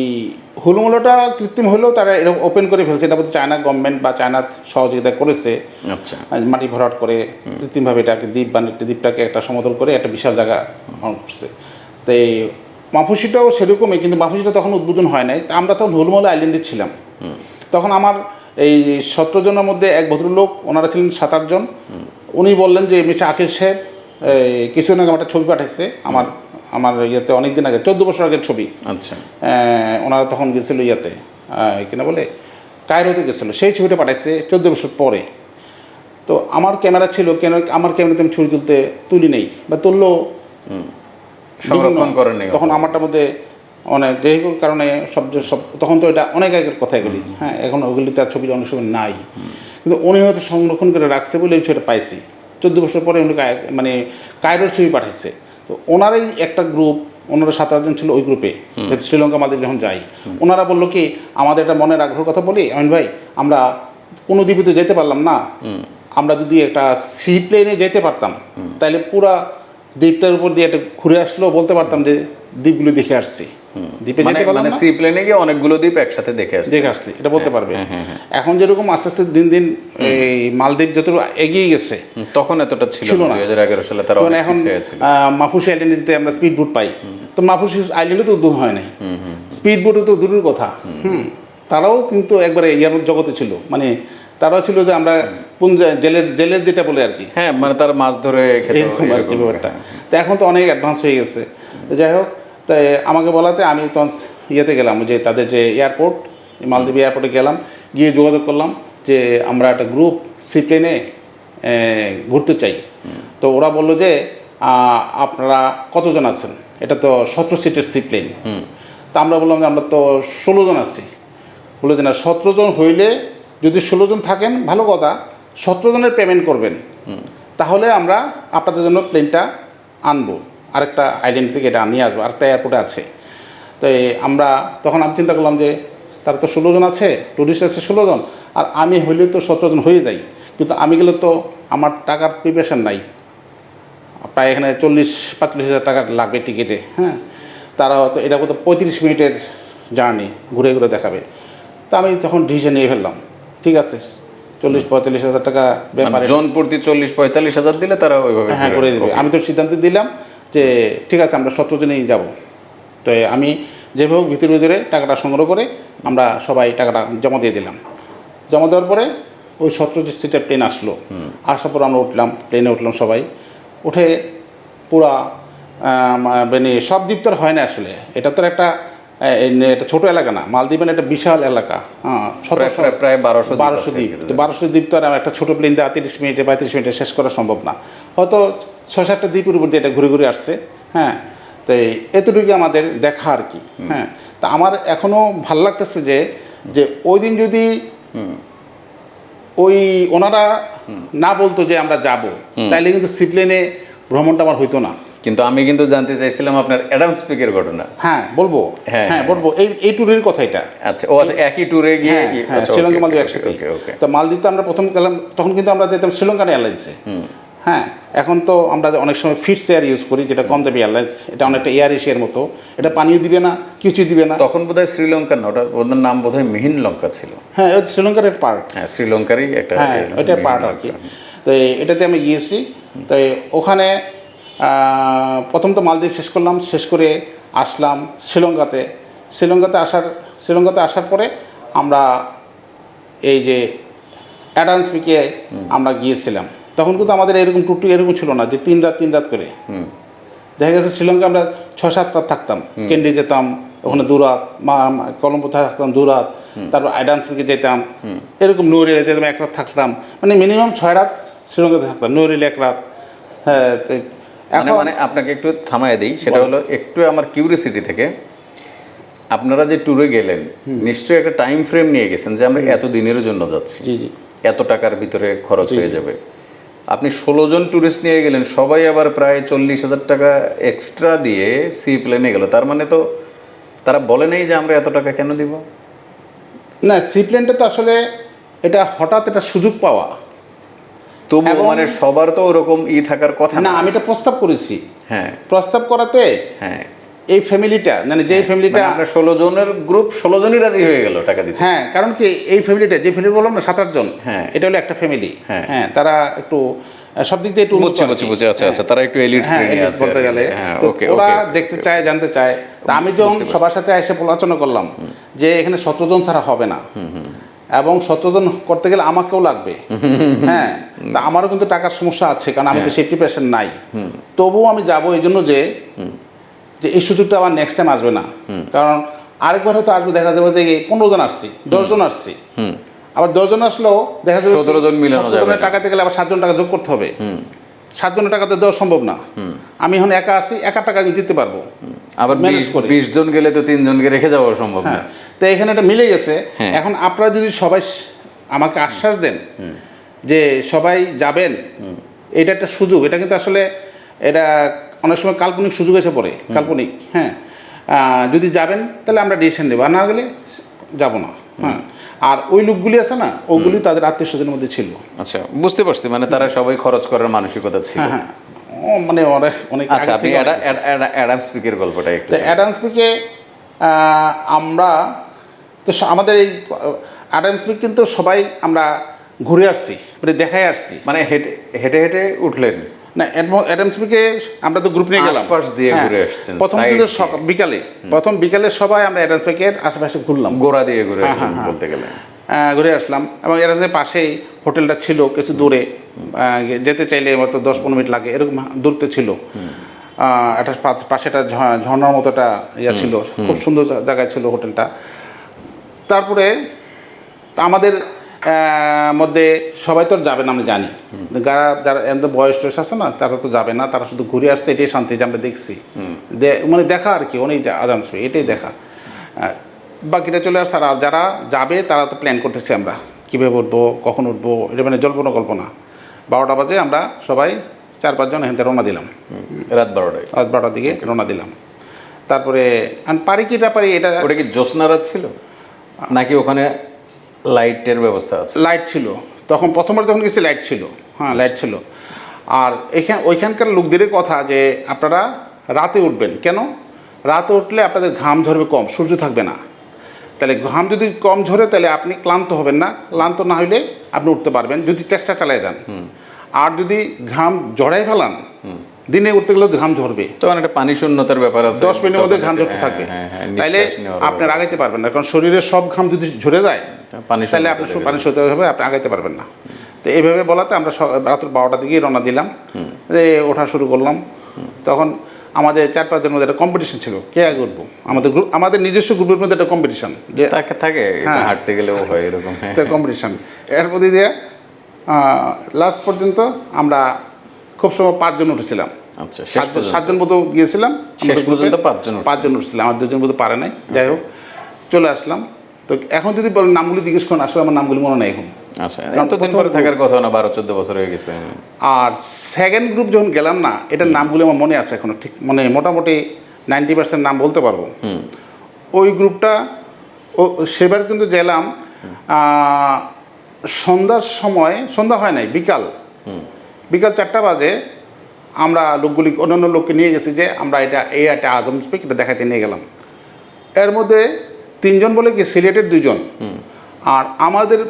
হুলুমুলোটা কৃত্রিম হলেও তারা এরকম ওপেন করে ফেলছে, এটা বলতে চায়না গভর্নমেন্ট বা চায়না সহযোগিতা করেছে। আচ্ছা, মাটি ভরাট করে কৃত্রিমভাবে এটাকে দ্বীপটাকে একটা সমতল করে একটা বিশাল জায়গা করছে। তো এই মাফুসিটাও সেরকমই, কিন্তু মাফুসিটা তখন উদ্বোধন হয় নাই। আমরা তখন হুলুমুলো আইল্যান্ডে ছিলাম। তখন আমার এই 17 জনের মধ্যে এক ভদ্রলোক, ওনারা ছিলেন 7-8 জন। উনি বললেন যে মিস্টার আকিল সাহেব কিছুদিন আগে একটা ছবি পাঠাইছে আমার ইয়েতে, অনেক দিন আগে, 14 বছর আগের ছবি। আচ্ছা। ওনারা তখন গেছিলো ইয়েতে, কিনা বলে কায়রোতে গেছিলো, সেই ছবিটা পাঠাইছে 14 বছর পরে। তো আমার ক্যামেরা ছিল, কেন আমার ক্যামেরাতে আমি ছবি তুলি নেই বা তুললেও সংরক্ষণ করেন নাই তখন আমারটার মধ্যে অনেক যেই কারণে সব তখন তো এটা অনেক আগের কথা এগুলি, হ্যাঁ, এখন ওগুলিতে আর ছবি অনেক সময় নাই, কিন্তু উনি হয়তো সংরক্ষণ করে রাখছে বলে এই ছবিটা পাইছি। 14 বছর পরে উনি মানে কায়রোর ছবি পাঠাইছে। তো ওনারই একটা গ্রুপ, ওনারা 7-8 জন ছিল ওই গ্রুপে, শ্রীলঙ্কা মালদ্বীপ যখন যাই, ওনারা বললো কি আমাদের একটা মনের আগ্রহের কথা বলি, আমিন ভাই আমরা কোনো দ্বীপে তো যেতে পারলাম না, আমরা যদি একটা সি প্লেনে যেতে পারতাম তাহলে পুরা দ্বীপটার উপর দিয়ে একটা ঘুরে আসলেও বলতে পারতাম যে দ্বীপগুলো দেখে আসছি। দ্বীপে যেতে পারলাম না, সি প্লেনে গিয়ে অনেকগুলো দ্বীপ একসাথে দেখে আসলি এটা বলতে পারবে। এখন যেরকম আস্তে আস্তে দিন দিন এই মালদ্বীপ যত এগিয়ে গেছে, তখন এতটা ছিল না। 2011 সালে তারা এখন মাফুসি আইল্যান্ডে আমরা স্পিড বোট পাই, তো মাফুসি আইল্যান্ডে তো দূর হয় নাই, স্পিড বোটে তো দূরের কথা। তারাও কিন্তু একবারে ইয়ার জগতে ছিল, মানে তারাও ছিল যে আমরা কোন জেলের যেটা বলে আর কি, হ্যাঁ, মানে তারা মাছ ধরে ব্যাপারটা। তো এখন তো অনেক অ্যাডভান্স হয়ে গেছে। যাই হোক, তাই আমাকে বলাতে আমি তখন ইয়েতে গেলাম, যে তাদের যে এয়ারপোর্ট, মালদ্বীপ এয়ারপোর্টে গেলাম, গিয়ে যোগাযোগ করলাম যে আমরা একটা গ্রুপ সি প্লেনে ঘুরতে চাই। তো ওরা বললো যে আপনারা কতজন আছেন, এটা তো 17 সিটের সি প্লেন। তা আমরা বললাম যে আমরা তো 16 জন আছি। বলে যে না, 17 জন হইলে যদি 16 জন থাকেন ভালো কথা, 17 জনের পেমেন্ট করবেন, তাহলে আমরা আপনাদের জন্য প্লেনটা আনবো, আরেকটা আইল্যান্ড থেকে এটা নিয়ে আসবো, আরেকটা এয়ারপোর্টে আছে। তো আমরা তখন আমি চিন্তা করলাম যে তারা তো 16 জন আছে, টুরিস্ট আছে 16 জন, আর আমি হইলে তো 17 জন হয়ে যাই, কিন্তু আমি গেলে তো আমার টাকার প্রিপারেশন নাই, প্রায় এখানে 40-45 হাজার টাকা লাগবে টিকিটে। হ্যাঁ, তারা হয়তো এটা হয়তো 35 মিনিটের জার্নি, ঘুরে ঘুরে দেখাবে। তা আমি তখন ডিসিশন নিয়ে ফেললাম, ঠিক আছে 40-45 হাজার টাকা ব্যাপারে, জন প্রতি 40-45 হাজার দিলে তারা ওইভাবে হ্যাঁ করে দেবে। আমি তো সিদ্ধান্ত দিলাম যে ঠিক আছে আমরা 17 জনেই যাব। তো আমি যেভাবে ভিতরে ভিতরে টাকাটা সংগ্রহ করে আমরা সবাই টাকাটা জমা দিয়ে দিলাম। জমা দেওয়ার পরে ওই 17 সিটের প্লেন আসলো, আসার পর আমরা প্লেনে উঠলাম সবাই। উঠে পুরা মানে সব দ্বীপ তো হয় না আসলে, এটা তো একটা ছোটো এলাকা না, মালদ্বীপের একটা বিশাল এলাকা। হ্যাঁ, প্রায় 1200 দ্বীপ। তো 1200 দ্বীপ তো আর একটা ছোটো প্লেন দিয়ে 30 মিনিটে 35 মিনিটে শেষ করা সম্ভব না। হয়তো 6-7টা দ্বীপের উপর দিয়ে এটা ঘুরে ঘুরে আসছে। হ্যাঁ, তো এতটুকু আমাদের দেখা আর কি। হ্যাঁ, তা আমার এখনও ভাল লাগতেছে যে ওই দিন যদি ওই ওনারা না বলতো যে আমরা যাব, তাইলে কিন্তু সি প্লেনে ভ্রমণটা আমার হইতো না। কিন্তু আমি কিন্তু জানতে চাইছিলাম আপনার অ্যাডামস পিকের ঘটনা। হ্যাঁ বলবো, হ্যাঁ বলবো, এই ট্যুরের কথা এটা। আচ্ছা, ও আচ্ছা, একই ট্যুরে গিয়ে শ্রীলঙ্কা মালদ্বীপ একসাথে। তো মালদ্বীপ তো আমরা প্রথম গেলাম, তখন কিন্তু আমরা যেতাম শ্রীলঙ্কান এয়ারলাইন্সে। হ্যাঁ, এখন তো আমরা অনেক সময় ফিটস এয়ার ইউজ করি, যেটা কম দামি এয়ারলাইন্স, এটা অনেকটা এয়ার এশিয়ার মতো, এটা পানিও দিবে না, কিছুই দিবে না। তখন বোধহয় শ্রীলঙ্কার না, ওদের নাম বোধহয় মিহিন লঙ্কা ছিল। হ্যাঁ, ওই শ্রীলঙ্কার একটা পার্ট। হ্যাঁ, শ্রীলঙ্কারই একটা, হ্যাঁ ওইটা পার্ট আর কি। তো এটাতে আমি গিয়েছি। তো ওখানে প্রথম তো মালদ্বীপ শেষ করলাম, শেষ করে আসলাম শ্রীলঙ্কাতে আসার পরে আমরা এই যে অ্যাডামস পিকে আমরা গিয়েছিলাম। তখন কিন্তু আমাদের এরকম টুকটুক এরকম ছিল না যে 3 রাত করে। দেখা গেছে শ্রীলঙ্কা আমরা 6-7 রাত থাকতাম, কেন্ডি যেতাম, ওখানে 2 রাত, কলম্বো থাকতাম 2 রাত, তারপর অ্যাডামস পিকে যেতাম, এরকম নৌরেলে যেতাম 1 রাত থাকতাম, মানে মিনিমাম 6 রাত শ্রীলঙ্কাতে থাকতাম, নৌরেলে 1 রাত। হ্যাঁ, মানে আপনাকে একটু থামায় দিই, সেটা হলো একটু আমার কিউরিয়াসিটি থেকে, আপনারা যে ট্যুরে গেলেন নিশ্চয়ই একটা টাইম ফ্রেম নিয়ে গেছেন যে আমরা এত দিনের জন্য যাচ্ছি, জি এত টাকার ভিতরে খরচ হয়ে যাবে। আপনি 16 জন ট্যুরিস্ট নিয়ে গেলেন, সবাই আবার প্রায় 40,000 টাকা এক্সট্রা দিয়ে সি প্লেনে গেল, তার মানে তো তারা বলে নেই যে আমরা এত টাকা কেন দিব? না, সি প্লেনটা তো আসলে এটা হঠাৎ একটা সুযোগ পাওয়া, তবু মানে সবার তো ওরকম থাকার কথা না। আমি এটা প্রস্তাব করেছি। হ্যাঁ, প্রস্তাব করাতে হ্যাঁ এই ফ্যামিলিটা, মানে যে ফ্যামিলিটা আমরা 16 জনের গ্রুপ, 16 জনই রাজি হয়ে গেল টাকা দিতে। হ্যাঁ, কারণ কি এই ফ্যামিলিটা, যে ফ্যামিলি বললাম না 7-8 জন, হ্যাঁ, এটা হলো একটা ফ্যামিলি। হ্যাঁ, তারা একটু সব দিক দিয়ে একটু বুঝে আছে, তারা একটু এলিট শ্রেণী আছে বলতে গেলে। ওরা দেখতে চায়, জানতে চায়। তা আমি যখন সবার সাথে এসে আলোচনা করলাম যে এখানে 17 জন ছাড়া হবে না, এবং সচেতন করতে গেলে আমাকেও লাগবে। হ্যাঁ, তা আমারও কিন্তু টাকার সমস্যা আছে, কারণ আমি তো সেফটি পেশেন্ট নাই। তবুও আমি যাবো এই জন্য যে এই সুযোগটা আবার নেক্সট টাইম আসবে না। কারণ আরেকবার হয়তো আসবে, দেখা যাবে যে 15 জন আসছি, 10 জন আসছি, আবার 10 জন আসলেও দেখা যাবে 17 জন মিলানো যাবে না। টাকাতে গেলে আবার 7 জন টাকা যোগ করতে হবে। 7 জনের টাকাতে দেওয়া সম্ভব না। আমি এখন একা আছি, একা টাকা আমি দিতে পারবো। আবার 20 জন গেলে তো 3 জনকে রেখে যাওয়া সম্ভব না। তো এখানে এটা মিলে গেছে। এখন আপনারা যদি সবাই আমাকে আশ্বাস দেন যে সবাই যাবেন, এটা একটা সুযোগ। এটা কিন্তু আসলে এটা অনেক সময় কাল্পনিক সুযোগ এসে পড়ে, কাল্পনিক। হ্যাঁ, যদি যাবেন তাহলে আমরা ডিসিশন নেব, আর না গেলে যাব না। হ্যাঁ, আর ওই লোকগুলি আছে না, ওগুলি তাদের আত্মীয় স্বজনের মধ্যে ছিল। আচ্ছা, বুঝতে পারছি, মানে তারা সবাই খরচ করার মানসিকতা ছিল। হ্যাঁ, মানে অনেক। আচ্ছা, আপনি অ্যাডামস পিকের গল্পটা একটু। অ্যাডামস পিকে আমরা তো আমাদের এই অ্যাডামস পিক কিন্তু সবাই আমরা ঘুরে আসছি, মানে দেখাই আসছি। মানে হেঁটে হেঁটে উঠলেন না, অ্যাডামস পিকে আমরা তো গ্রুপ নিয়ে গেলাম, আশপাশ দিয়ে ঘুরে আসছেন। প্রথম কিন্তু বিকালে সবাই আমরা অ্যাডামস পিকের আশেপাশে ঘুরলাম, গোড়া দিয়ে ঘুরে আসলাম বলতে গেলে। ঘুরে আসলাম, এবং অ্যাডামসের পাশেই হোটেলটা ছিল কিছু দূরে, যেতে চাইলে হয়তো 10-15 মিনিট লাগে, এরকম দূরত্বে ছিল। একটা পাশে একটা ঝর্ণার মতো একটা ইয়া ছিল, খুব সুন্দর জায়গায় ছিল হোটেলটা। তারপরে আমাদের মধ্যে সবাই তো আর যাবে না, আমরা জানি। যারা এমন বয়স টয়স আছে না, তারা তো যাবে না, তারা শুধু ঘুরে আসছে, এটাই শান্তি যে আমরা দেখছি, মানে দেখা আর কি, অনেক আদামস এটাই দেখা। বাকিটা চলে আসছে। আর যারা যাবে তারা তো প্ল্যান করতেছি আমরা কীভাবে উঠবো, কখন উঠবো, এটা মানে জল্পনা কল্পনা। 12টা বাজে আমরা সবাই 4-5 জন এখান থেকে রওনা দিলাম, রাত 12টার দিকে রওনা দিলাম। তারপরে পারি কি না পারি, এটা ওটা কি জ্যোৎস্না রাত ছিল নাকি ওখানে লাইটের ব্যবস্থা আছে? লাইট ছিল তখন, প্রথমবার যখন গেছি লাইট ছিল। হ্যাঁ, লাইট ছিল। আর ওইখানকার লোকদের কথা যে আপনারা রাতে উঠবেন। কেন? রাতে উঠলে আপনাদের ঘাম ঝরবে কম, সূর্য থাকবে না। তাহলে ঘাম যদি কম ঝরে তাহলে আপনি ক্লান্ত হবেন না, ক্লান্ত না হইলে আপনি উঠতে পারবেন যদি চেষ্টা চালিয়ে যান। আর যদি ঘাম জড়াই ফেলান, দিনে উঠতে গেলে ঘাম ঝরবে, তখন একটা পানি শূন্যতার ব্যাপার আছে, 10 মিনিটের মধ্যে ঘাম ঝরতে থাকবে, তাইলে আপনার আগাইতে পারবেন না। কারণ শরীরের সব ঘাম যদি ঝরে যায় তাহলে আপনি পানি সরতে হবে, আপনি আগাইতে পারবেন না। তো এইভাবে বলাতে আমরা রাত 12টার দিকেই রওনা দিলাম, যে ওঠা শুরু করলাম। তখন আমাদের 4-5 জনের মধ্যে একটা কম্পিটিশন ছিল, কে আগে উঠবো। আমাদের নিজস্ব গ্রুপের মধ্যে একটা কম্পিটিশন যে থাকে, হাঁটতে গেলেও হয় এরকম কম্পিটিশন। এর মধ্যে দিয়ে লাস্ট পর্যন্ত আমরা খুব সময় 5 জন উঠেছিলাম। আচ্ছা, 7 জন মতো গিয়েছিলাম, শেষ পর্যন্ত 5 জন উঠছিলাম। আমার 2 জন মতো পারে নাই, যাই হোক চলে আসলাম। তো এখন যদি বলেন নামগুলি জিজ্ঞেস করেন, আসলে আমার নামগুলি মনে নেই এখন। আচ্ছা, এতদিন পরে থাকার কথা না, 12-14 বছর হয়ে গেছে। আর সেকেন্ড গ্রুপ যখন গেলাম না, এটার নামগুলি আমার মনে আছে এখনো, ঠিক মানে মোটামুটি 90% নাম বলতে পারবো। ওই গ্রুপটা সেবার কিন্তু গেলাম সন্ধ্যার সময়, সন্ধ্যা হয় নাই, বিকাল 4টা বাজে। আমরা লোকগুলি অন্যান্য লোককে নিয়ে গেছি যে আমরা এটা আজমস পিক এটা দেখাতে নিয়ে গেলাম। এর মধ্যে 3 জন বলে কি সিলেটের 2 জন। আর আমাদের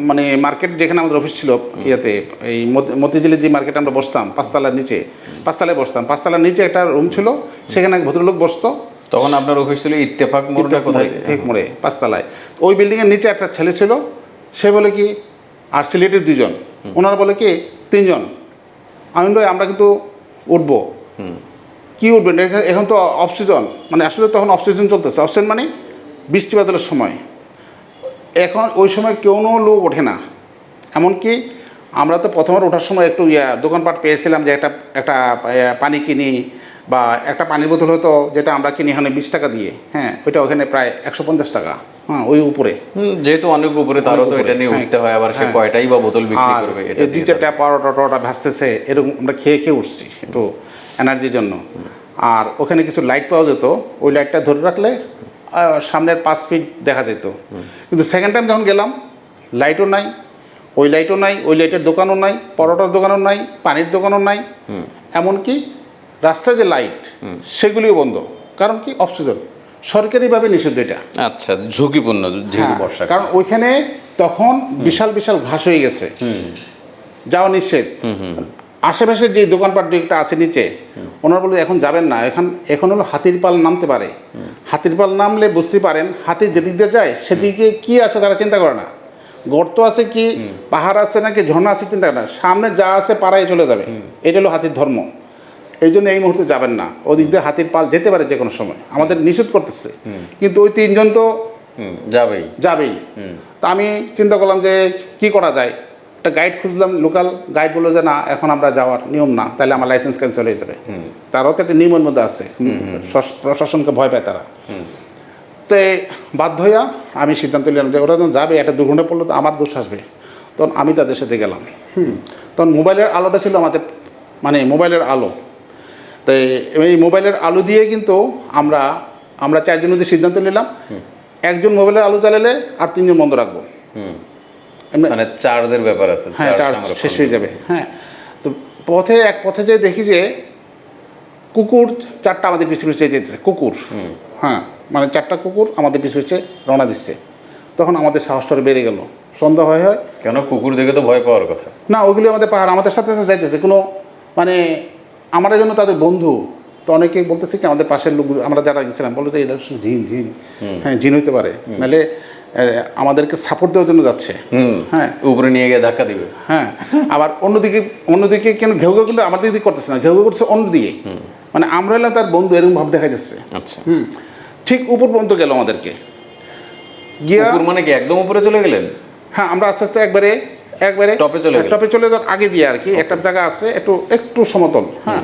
মানে মার্কেট যেখানে আমাদের অফিস ছিল, ইয়েতে এই মতিঝিলের যে মার্কেটে আমরা বসতাম, 5তলার নিচে, 5তলায় বসতাম, 5তলার নিচে একটা রুম ছিল, সেখানে এক ভদ্রলোক বসতো। তখন আপনার অফিস ছিল ইত্তেফাক মোড়ে, 5তলায়। ওই বিল্ডিংয়ের নিচে একটা ছেলে ছিল, সে বলে কি আর সিলেটের 2 জন, ওনারা বলে কি 3 জন। আমি বলি আমরা কিন্তু উঠবো। কি উঠবেন? এখন তো অফ সিজন, মানে আসলে তখন অফ সিজন চলতেছে। অফ সিজন মানে বৃষ্টি বাদলের সময়। এখন ওই সময় কোনো লোক ওঠে না। এমনকি আমরা তো প্রথমবার ওঠার সময় একটু দোকানপাট পেয়েছিলাম, যে একটা পানি কিনি, বা একটা পানির বোতল হতো যেটা আমরা কিনি এখানে 20 টাকা দিয়ে। হ্যাঁ, ওইটা ওখানে প্রায় 150 টাকা। হ্যাঁ, ওই উপরে, যেহেতু অনেক উপরে, তারও তো এটা নিয়ে উঠতে হয়। আবার সে কয়টাই বা বোতল বিক্রি করবে, এটা 2-4টা পরোটা ভাসতেছে, এরকম আমরা খেয়ে উঠছি একটু এনার্জির জন্য। আর ওখানে কিছু লাইট পাওয়া যেত, ওই লাইটটা ধরে রাখলে সামনের 5 ফিট দেখা যেত। কিন্তু সেকেন্ড টাইম যখন গেলাম, লাইটও নাই, ওই লাইটও নাই, ওই লাইটের দোকানও নাই, পরোটার দোকানও নাই, পানির দোকানও নাই, এমনকি রাস্তায় যে লাইট সেগুলিও বন্ধ। কারণ কি? অফ সিজন, সরকারিভাবে নিষিদ্ধ এটা। আচ্ছা, ঝুঁকিপূর্ণ যেহেতু বর্ষা। কারণ ওইখানে তখন বিশাল বিশাল ঘাস হয়ে গেছে, যাওয়া নিষেধ। আশেপাশে যে দোকানপাট একটা আছে নিচে, ওনারা বলে এখন যাবেন না, এখন হলো হাতির পাল নামতে পারে। হাতির পাল নামলে বুঝতে পারেন হাতি যেদিক দিয়ে যায় সেদিকে কি আছে তারা চিন্তা করে না, গর্ত আছে কি পাহাড় আছে নাকি ঝর্ণা আছে চিন্তা করে না, সামনে যা আছে পাড়ায় চলে যাবে। এটা হলো হাতির ধর্ম। এই জন্য এই মুহূর্তে যাবেন না, ওদিক দিয়ে হাতির পাল যেতে পারে যে কোনো সময়, আমাদের নিষেধ করতেছে। কিন্তু ওই তিনজন তো যাবেই। তা আমি চিন্তা করলাম যে কি করা যায়, একটা গাইড খুঁজলাম, লোকাল গাইড বললো যে না এখন আমরা যাওয়ার নিয়ম না, তাহলে আমার লাইসেন্স ক্যান্সেল হয়ে যাবে। তারাও তো একটা নিয়মের মধ্যে আছে, প্রশাসনকে ভয় পায় তারা। তো বাধ্য হইয়া আমি সিদ্ধান্ত নিলাম যে ওরা যখন যাবে, একটা দুর্ঘটনা পড়লো তো আমার দোষ আসবে, তখন আমি তাদের সাথে গেলাম। তখন মোবাইলের আলোটা ছিল আমাদের, মানে মোবাইলের আলো। তো এই মোবাইলের আলো দিয়ে কিন্তু আমরা চারজন মধ্যে সিদ্ধান্ত নিলাম, একজন মোবাইলের আলো জ্বালালে আর তিনজন বন্ধ রাখবো। মানে চার্জের ব্যাপার আছে, হ্যাঁ চার্জ শেষ হয়ে যাবে। হ্যাঁ, তো এক পথে যে দেখি যে কুকুর চারটা আমাদের পিছু পিছিয়ে যেতেছে, কুকুর। হ্যাঁ, মানে চারটা কুকুর আমাদের পিছু পিছিয়ে রওনা দিচ্ছে। তখন আমাদের সাহসটা বেড়ে গেল। সন্ধ্যা হয় কেন কুকুর দেখে তো ভয় পাওয়ার কথা না, ওইগুলি আমাদের পাহাড় আমাদের সাথে সাথে যাইতেছে, কোনো মানে আমরা যেন তাদের বন্ধু। তো অনেকেই বলতেছে কি আমাদের পাশের লোক, আমরা যারা গেছিলাম বললো যে এটা জিন। হ্যাঁ, জিন হইতে পারে, নাহলে আমাদেরকে সাপোর্ট দেওয়ার জন্য যাচ্ছে। হ্যাঁ, উপরে নিয়ে গিয়ে ধাক্কা দিবে। হ্যাঁ, আবার অন্যদিকে কেন ঘেউ কিন্তু আমাদের দিকে করতেছে না, ঘেউ করছে অন্যদিকে। মানে আমরা হলাম তার বন্ধু, এরকম ভাব দেখা যাচ্ছে। আচ্ছা, ঠিক উপর পর্যন্ত গেল আমাদেরকে গিয়া। মানে কি একদম উপরে চলে গেলেন? হ্যাঁ, আমরা আস্তে আস্তে একবারে টপে চলে যাওয়ার আগে দিয়ে আর কি একটা জায়গা আছে একটু সমতল। হ্যাঁ,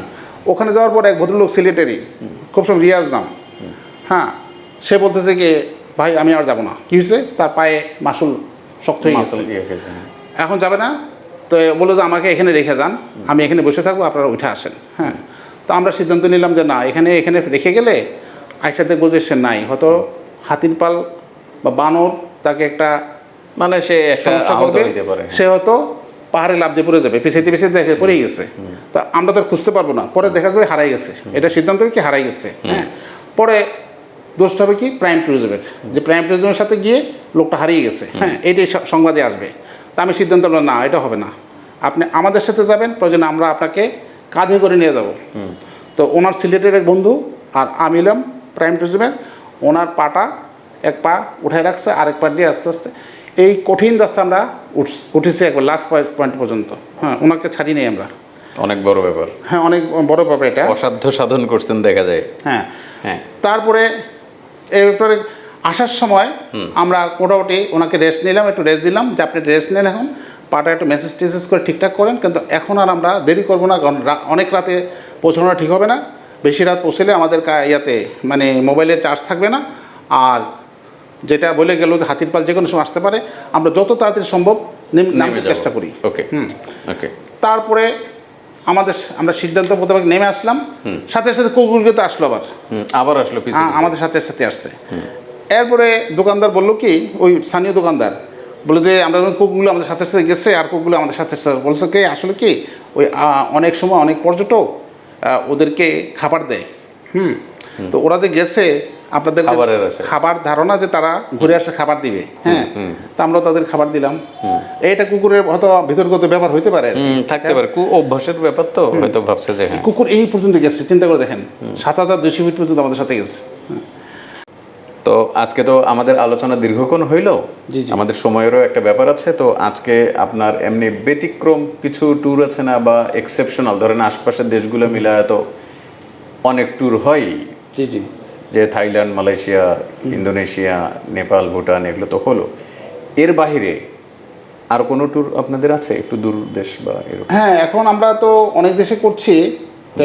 ওখানে যাওয়ার পর এক ভদ্রলোক সিলেটেরই, খুব সব রিয়াজ নাম। হ্যাঁ, সে বলতেছে কি ভাই আমি আর যাবো না। কি হয়েছে? তার পায়ে মাসুল শক্ত হয়ে গেছে, এখন যাবে না। তো বললো যে আমাকে এখানে রেখে যান, আমি এখানে বসে থাকবো, আপনারা উঠে আসেন। হ্যাঁ, তো আমরা সিদ্ধান্ত নিলাম যে না, এখানে রেখে গেলে আইসাতে বুঝে সে নাই, হয়তো হাতির পাল বা বানর তাকে একটা মানে সে সে হয়তো পাহাড়ে লাফ দিয়ে পড়ে যাবে, পিছিয়ে দেখে পড়েই গেছে। তা আমরা তো খুঁজতে পারবো না, পরে দেখা যাবে হারাই গেছে। এটা সিদ্ধান্ত কি হারাই গেছে। হ্যাঁ, পরে দোষটা হবে কি প্রাইম ট্যুরিজমের, যে প্রাইম ট্যুরিজমের সাথে গিয়ে লোকটা হারিয়ে গেছে। হ্যাঁ, এইটাই সংবাদে আসবে। তা আমি সিদ্ধান্ত নিলাম না, এটা হবে না, আপনি আমাদের সাথে যাবেন, প্রয়োজনে আমরা আপনাকে কাঁধে করে নিয়ে যাব। তো ওনার সিলেটের এক বন্ধু আর আমি এলাম প্রাইম ট্যুরিজমের, ওনার পাটা এক পা উঠায় রাখছে, আরেক পা দিয়ে আস্তে আস্তে এই কঠিন রাস্তা আমরা উঠেছি একবার লাস্ট পয়েন্ট পর্যন্ত। হ্যাঁ, ওনাকে ছাড়ি নেই আমরা। অনেক বড় ব্যাপার, হ্যাঁ অনেক বড় ব্যাপার, এটা অসাধ্য সাধন করছেন দেখা যায়। হ্যাঁ হ্যাঁ, তারপরে এই ব্যাপারে আসার সময় আমরা মোটামুটি ওনাকে রেস্ট নিলাম, একটু রেস্ট দিলাম যে আপনি রেস্ট নেন, এখন পাটা একটু মেসেজ করে ঠিকঠাক করেন, কিন্তু এখন আর আমরা দেরি করবো না, কারণ অনেক রাতে পৌঁছানোটা ঠিক হবে না। বেশি রাত পৌঁছলে আমাদের ইয়াতে মানে মোবাইলে চার্জ থাকবে না। আর যেটা বলে গেল যে হাতির পাল যে কোনো সময় আসতে পারে, আমরা যত তাড়াতাড়ি সম্ভব নামতে চেষ্টা করি। ওকে ওকে। তারপরে আমরা সিদ্ধান্ত মোতাবেক নেমে আসলাম, সাথে সাথে কুকুরকে তো আসলো, আবার আসলো আমাদের সাথে সাথে আসছে। এরপরে দোকানদার বললো কি, ওই স্থানীয় দোকানদার বললো যে আমরা কুকুরগুলো আমাদের সাথে সাথে গেছে, আর কুকুরগুলো আমাদের সাথে সাথে বলছে কি আসলে কি ওই অনেক সময় অনেক পর্যটক ওদেরকে খাবার দেয়। তো ওরা যে গেছে আপনাদের খাবার ধারণা যে তারা ঘুরে আসে খাবার দিবে। হ্যাঁ, তা আমরা তাদের খাবার দিলাম। এইটা কুকুরের হয়তো ভিতরগত ব্যাপার হইতে পারে, থাকতে পারে, অভ্যাসের ব্যাপার, তো হয়তো ভাবছে যে কুকুর এই পর্যন্ত গেছে, চিন্তা করে দেখেন ৭,২০০ ফিট পর্যন্ত আমাদের সাথে গেছে। তো আজকে তো আমাদের আলোচনা দীর্ঘক্ষণ হইল, আমাদের সময়েরও একটা ব্যাপার আছে। তো আজকে আপনার এমনি ব্যতিক্রম কিছু ট্যুর আছে না, বা এক্সেপশনাল, ধরেন আশপাশের দেশগুলো মিলায় তো অনেক ট্যুর হয়, যে Thailand, Malaysia, Indonesia, Nepal, Bhutan, এগুলো তো হলো, এর বাহিরে আর কোনো ট্যুর আপনাদের আছে একটু দূর দেশ বা এরকম? হ্যাঁ, এখন আমরা তো অনেক দেশে করছি, তো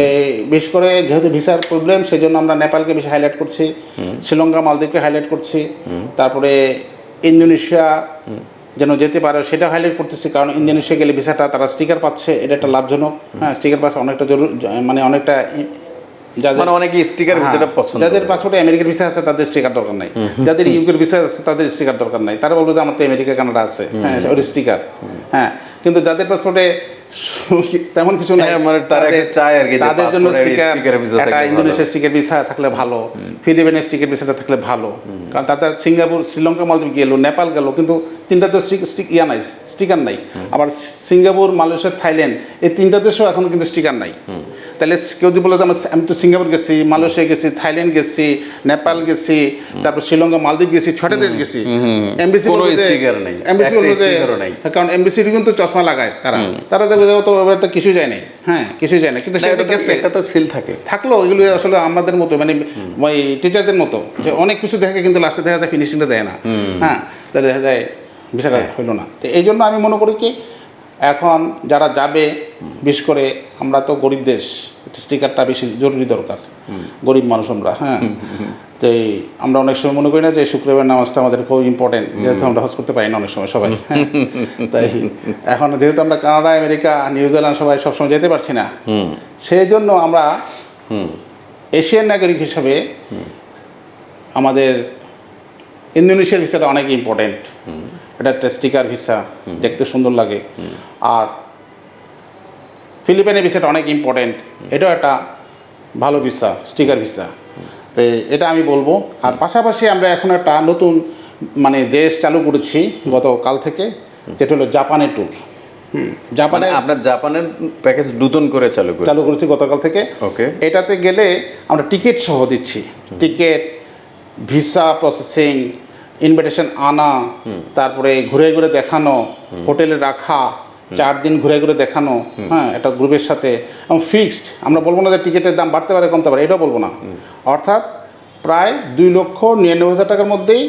বিশেষ করে যেহেতু ভিসার প্রবলেম সেই জন্য আমরা নেপালকে বেশি হাইলাইট করছি, শ্রীলঙ্কা, মালদ্বীপকে হাইলাইট করছি, তারপরে ইন্দোনেশিয়া যেন যেতে পারে সেটা হাইলাইট করতেছি, কারণ ইন্দোনেশিয়া গেলে ভিসাটা তারা স্টিকার পাচ্ছে, এটা একটা লাভজনক। হ্যাঁ, স্টিকার পাচ্ছে অনেকটা জরুরি, মানে অনেকটা অনেকে স্টিকার ভিসাটা পছন্দ, যাদের পাসপোর্টে আমেরিকার ভিসা আছে তাদের স্টিকার দরকার নাই, যাদের ইউকের ভিসা আছে তাদের স্টিকার দরকার নাই, তারা বলবে যে আমার তো আমেরিকা কানাডা আছে, হ্যাঁ ওর স্টিকার। হ্যাঁ, কিন্তু যাদের পাসপোর্টে তেমন কিছু নাই, হ্যাঁ, মানে তারা একটা চায় আর কি যে তাদের জন্য passport আর স্টিকার, sticker visa একটা থাকলে ইন্দোনেশিয়ার স্টিকার ভিসা থাকলে ভালো, ফিলিপাইনের স্টিকার ভিসাটা থাকলে ভালো। কারণ তাদের সিঙ্গাপুর, শ্রীলঙ্কা, মালদ্বীপ গেল, নেপাল গেল, কিন্তু তিনটাতে নাই, স্টিকার নাই। আবার সিঙ্গাপুর, মালয়েশিয়া, থাইল্যান্ড, এই তিনটা দেশেও এখন কিন্তু স্টিকার নাই। তাহলে কেউ যদি বলে যে আমি তো সিঙ্গাপুর গেছি, মালয়েশিয়া গেছি, থাইল্যান্ড গেছি, নেপাল গেছি, তারপর শ্রীলঙ্কা, মালদ্বীপ গেছি, 6টা দেশ গেছি, এমবিসি কোনো বলবে যে, sticker নেই, এমবিসি একটা বলবে যে, sticker ও নাই। কারণ এমবিসি কিন্তু চশমা লাগায় তারা দেখবে যে তো এবার তো কিছুই যায় নাই, হ্যাঁ কিছুই যায় না, কিন্তু সেটা গেছে একটা তো সিল থাকে। থাকলো। এগুলো আসলে আমাদের মতো, মানে ওই টিচারদের মতো, যে অনেক কিছু দেখে কিন্তু লাস্টে দেখা যায় ফিনিশিংটা দেয় না। হ্যাঁ, তাহলে দেখা যায় বিষয়টা হইলো না। তো এই জন্য আমি মনে করি কি, এখন যারা যাবে, বিশেষ করে আমরা তো গরিব দেশ, স্টিকারটা বেশি জরুরি দরকার, গরিব মানুষ আমরা। হ্যাঁ, যে আমরা অনেক সময় মনে করি না যে শুক্রবার নামাজটা আমাদের খুব ইম্পর্টেন্ট, যেহেতু আমরা হজ করতে পারি না অনেক সময় সবাই। হ্যাঁ, তাই এখন যেহেতু আমরা কানাডা, আমেরিকা, নিউজিল্যান্ড সবাই সবসময় যেতে পারছি না, সেই জন্য আমরা এশিয়ান নাগরিক হিসাবে আমাদের ইন্দোনেশিয়ার ভিসাটা অনেক ইম্পর্টেন্ট। এটা একটা স্টিকার ভিসা, দেখতে সুন্দর লাগে। আর ফিলিপাইনের ভিসাটা অনেক ইম্পর্টেন্ট, এটাও একটা ভালো ভিসা, স্টিকার ভিসা। তো এটা আমি বলবো। আর পাশাপাশি আমরা এখন একটা নতুন মানে দেশ চালু করেছি গতকাল থেকে, যেটা হলো জাপানের ট্যুর। জাপানে আপনার জাপানের প্যাকেজ নতুন করে চালু করেছি গতকাল থেকে। ওকে, এটাতে গেলে আমরা টিকিট সহ দিচ্ছি, টিকিট, ভিসা প্রসেসিং, ইনভিটেশন আনা, তারপরে ঘুরে ঘুরে দেখানো, হোটেলে রাখা, 4 দিন ঘুরে ঘুরে দেখানো, হ্যাঁ, একটা গ্রুপের সাথে, এবং ফিক্সড। আমরা বলবো না যে টিকিটের দাম বাড়তে পারে কমতে পারে, এটাও বলবো না। অর্থাৎ প্রায় 2,99,000 টাকার মধ্যেই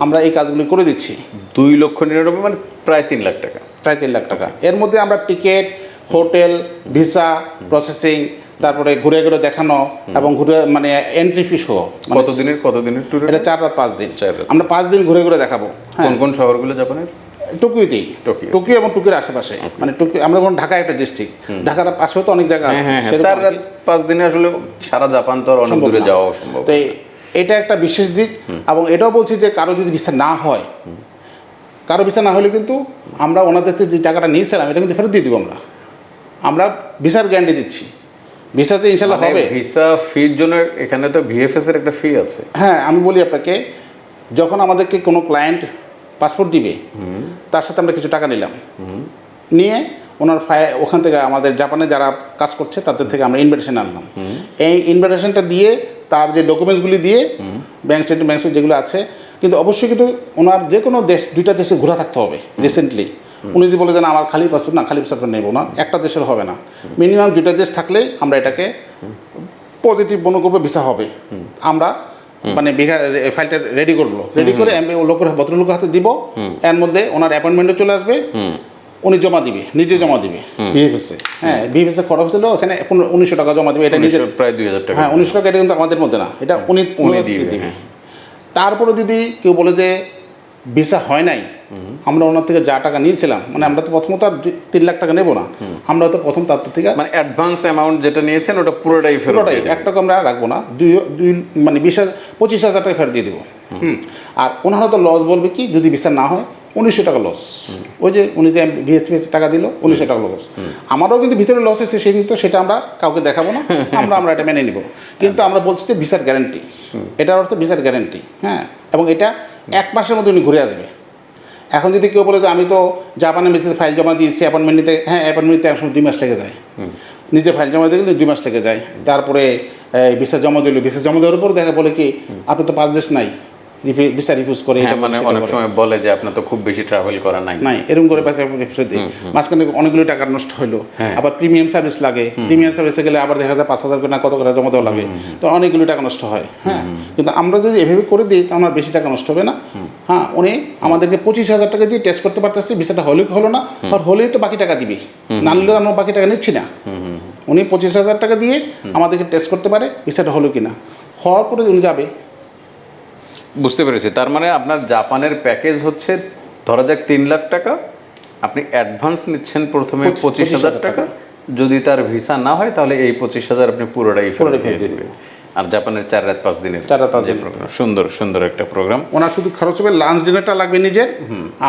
আমরা এই কাজগুলি করে দিচ্ছি। 2,99,000 মানে প্রায় 3 লাখ টাকা। প্রায় 3 লাখ টাকা। এর মধ্যে আমরা টিকিট, হোটেল, ভিসা প্রসেসিং, তারপরে ঘুরে ঘুরে দেখানো, এবং ঘুরে মানে এন্ট্রি ফি সহ। কতদিনের ট্যুর? এটা 4 রাত 5 দিন। 4 রাত। আমরা 5 দিন ঘুরে ঘুরে দেখাবো। কোন কোন শহরগুলো জাপানের? টোকিওতেই, টোকিও। টোকিও এবং টোকিওর আশেপাশে, মানে টোকিও, আমরা যেমন ঢাকা একটা ডিস্ট্রিক্ট, ঢাকার পাশেও তো অনেক জায়গা আছে। হ্যাঁ, সেরকম 4 রাত 5 দিনে আসলে সারা জাপান তো আর অনেক দূরে যাওয়া সম্ভব। তো এটা একটা বিশেষ দিক। এবং এটাও বলছি যে কারো যদি ভিসা না হয়, কারো ভিসা না হলে কিন্তু আমরা ওনাদের থেকে যে টাকাটা নিয়েছিলাম এটা কিন্তু ফেরত দিয়ে দিব। আমরা ভিসার গ্যারান্টি দিচ্ছি, ভিসাতে ইনশাল্লাহ হবে। ভিসা ফির জন্য এখানে তো ভিএফএস এর একটা ফি আছে। হ্যাঁ, আমি বলি আপনাকে, যখন আমাদেরকে কোনো ক্লায়েন্ট পাসপোর্ট দিবে, তার সাথে আমরা কিছু টাকা নিলাম, নিয়ে ওনার ওখান থেকে আমাদের জাপানে যারা কাজ করছে তাদের থেকে আমরা ইনভিটেশন আনলাম। এই ইনভিটেশনটা দিয়ে, তার যে ডকুমেন্টসগুলি দিয়ে, ব্যাঙ্ক স্টেটমেন্ট যেগুলো আছে, কিন্তু অবশ্যই কিন্তু ওনার যে কোনো দেশ, 2টা দেশে ঘোরা থাকতে হবে রিসেন্টলি। উনি যদি বলে যে না আমার খালি পাসপোর্ট, না খালি পাসপোর্ট নেবো না, একটা দেশের হবে না, মিনিমাম 2টা দেশ থাকলেই আমরা এটাকে পজিটিভ মনে করবো, ভিসা হবে। আমরা মানে ফাইলটা রেডি করলো, রেডি করে ভদ্রলোকের হাতে দিব। এর মধ্যে ওনার অ্যাপয়েন্টমেন্টও চলে আসবে, উনি জমা দিবে, নিজে জমা দিবে বিএফএসে। হ্যাঁ, বিএফএসে খরচ হলো এখানে 1900 টাকা জমা দিবে, এটা নিজে প্রায় 2,000 টাকা। হ্যাঁ, 1900 টাকা, এটা কিন্তু আমাদের মধ্যে না, এটা উনি দিবে। তারপরে যদি কেউ বলে যে ভিসা হয় নাই, আমরা ওনার থেকে যা টাকা নিয়েছিলাম, মানে আমরা তো প্রথমত আর 3 লাখ টাকা নেবো না, আমরা তো প্রথম তার থেকে মানে অ্যাডভান্স অ্যামাউন্ট যেটা নিয়েছেন ওটা পুরোটাই ফেরত দিয়ে দেব। 1 টাকা আমরা রাখবো না, মানে 25,000 টাকা ফেরত দিয়ে দেবো। আর ওনারা তো লস বলবে কি, যদি ভিসা না হয় 1900 টাকা লস। ওই যে উনি যে ভিএসপিএস টাকা দিল, 1900 টাকা লস। আমারও কিন্তু ভিতরে লস হয়েছে, সে কিন্তু সেটা আমরা কাউকে দেখাবো না, আমরা এটা মেনে নিব। কিন্তু আমরা বলছি যে ভিসার গ্যারান্টি, এটার অর্থ ভিসার গ্যারান্টি। হ্যাঁ, এবং এটা 1 মাসের মধ্যে উনি ঘুরে আসবে। এখন যদি কেউ বলে যে আমি তো জাপানের মেসেজ ফাইল জমা দিয়েছি, অ্যাপয়েন্টমেন্ট নিতে, হ্যাঁ, অ্যাপয়েন্টমেন্ট নিতে একসময় 2 মাস লেগে যায়। নিজে ফাইল জমা দিয়ে গেলে 2 মাস লেগে যায়। তারপরে ভিসা জমা দিল, ভিসা জমা দেওয়ার উপর দেখা বলে কি আপনি তো 5 দেশ নাই, ভিসা রিফিউজ করে। মানে অনেক সময় বলে যে আপনার তো খুব বেশি ট্রাভেল করা নাই, এরকম করে ফেরত দিই। মাঝখানে অনেকগুলো টাকা নষ্ট হলো। আবার প্রিমিয়াম সার্ভিস লাগে, প্রিমিয়াম সার্ভিসে গেলে আবার দেখা যায় 5,000 করে না কত করে জমা দেওয়া লাগে, তো অনেকগুলো টাকা নষ্ট হয়। হ্যাঁ, কিন্তু আমরা যদি এভাবে করে দিই তাহলে আমার বেশি টাকা নষ্ট হবে না। হ্যাঁ, উনি আমাদেরকে 25,000 টাকা দিয়ে টেস্ট করতে পারতেছি, ভিসাটা হলো কি হলো না, আর হলেই তো বাকি টাকা দিবে, না নিলে আমরা বাকি টাকা নিচ্ছি না। উনি 25,000 টাকা দিয়ে আমাদেরকে টেস্ট করতে পারে ভিসাটা হলো কিনা, হওয়ার পরে উনি যাবে। বুঝতে পেরেছি। তার মানে আপনার জাপানের প্যাকেজ হচ্ছে ধরা যাক 3 লাখ টাকা, আপনি অ্যাডভান্স নিচ্ছেন প্রথমে 25,000 টাকা, যদি তার ভিসা না হয় তাহলে এই 25,000 আপনি পুরোটাই ফেরত দিয়ে দেবেন। আর জাপানের 4 রাত 5 দিনের 4 রাত 5 যে দিনের প্রোগ্রাম, সুন্দর সুন্দর একটা প্রোগ্রাম। ওনার শুধু খরচ হবে, লাঞ্চ ডিনারটা লাগবে নিজের,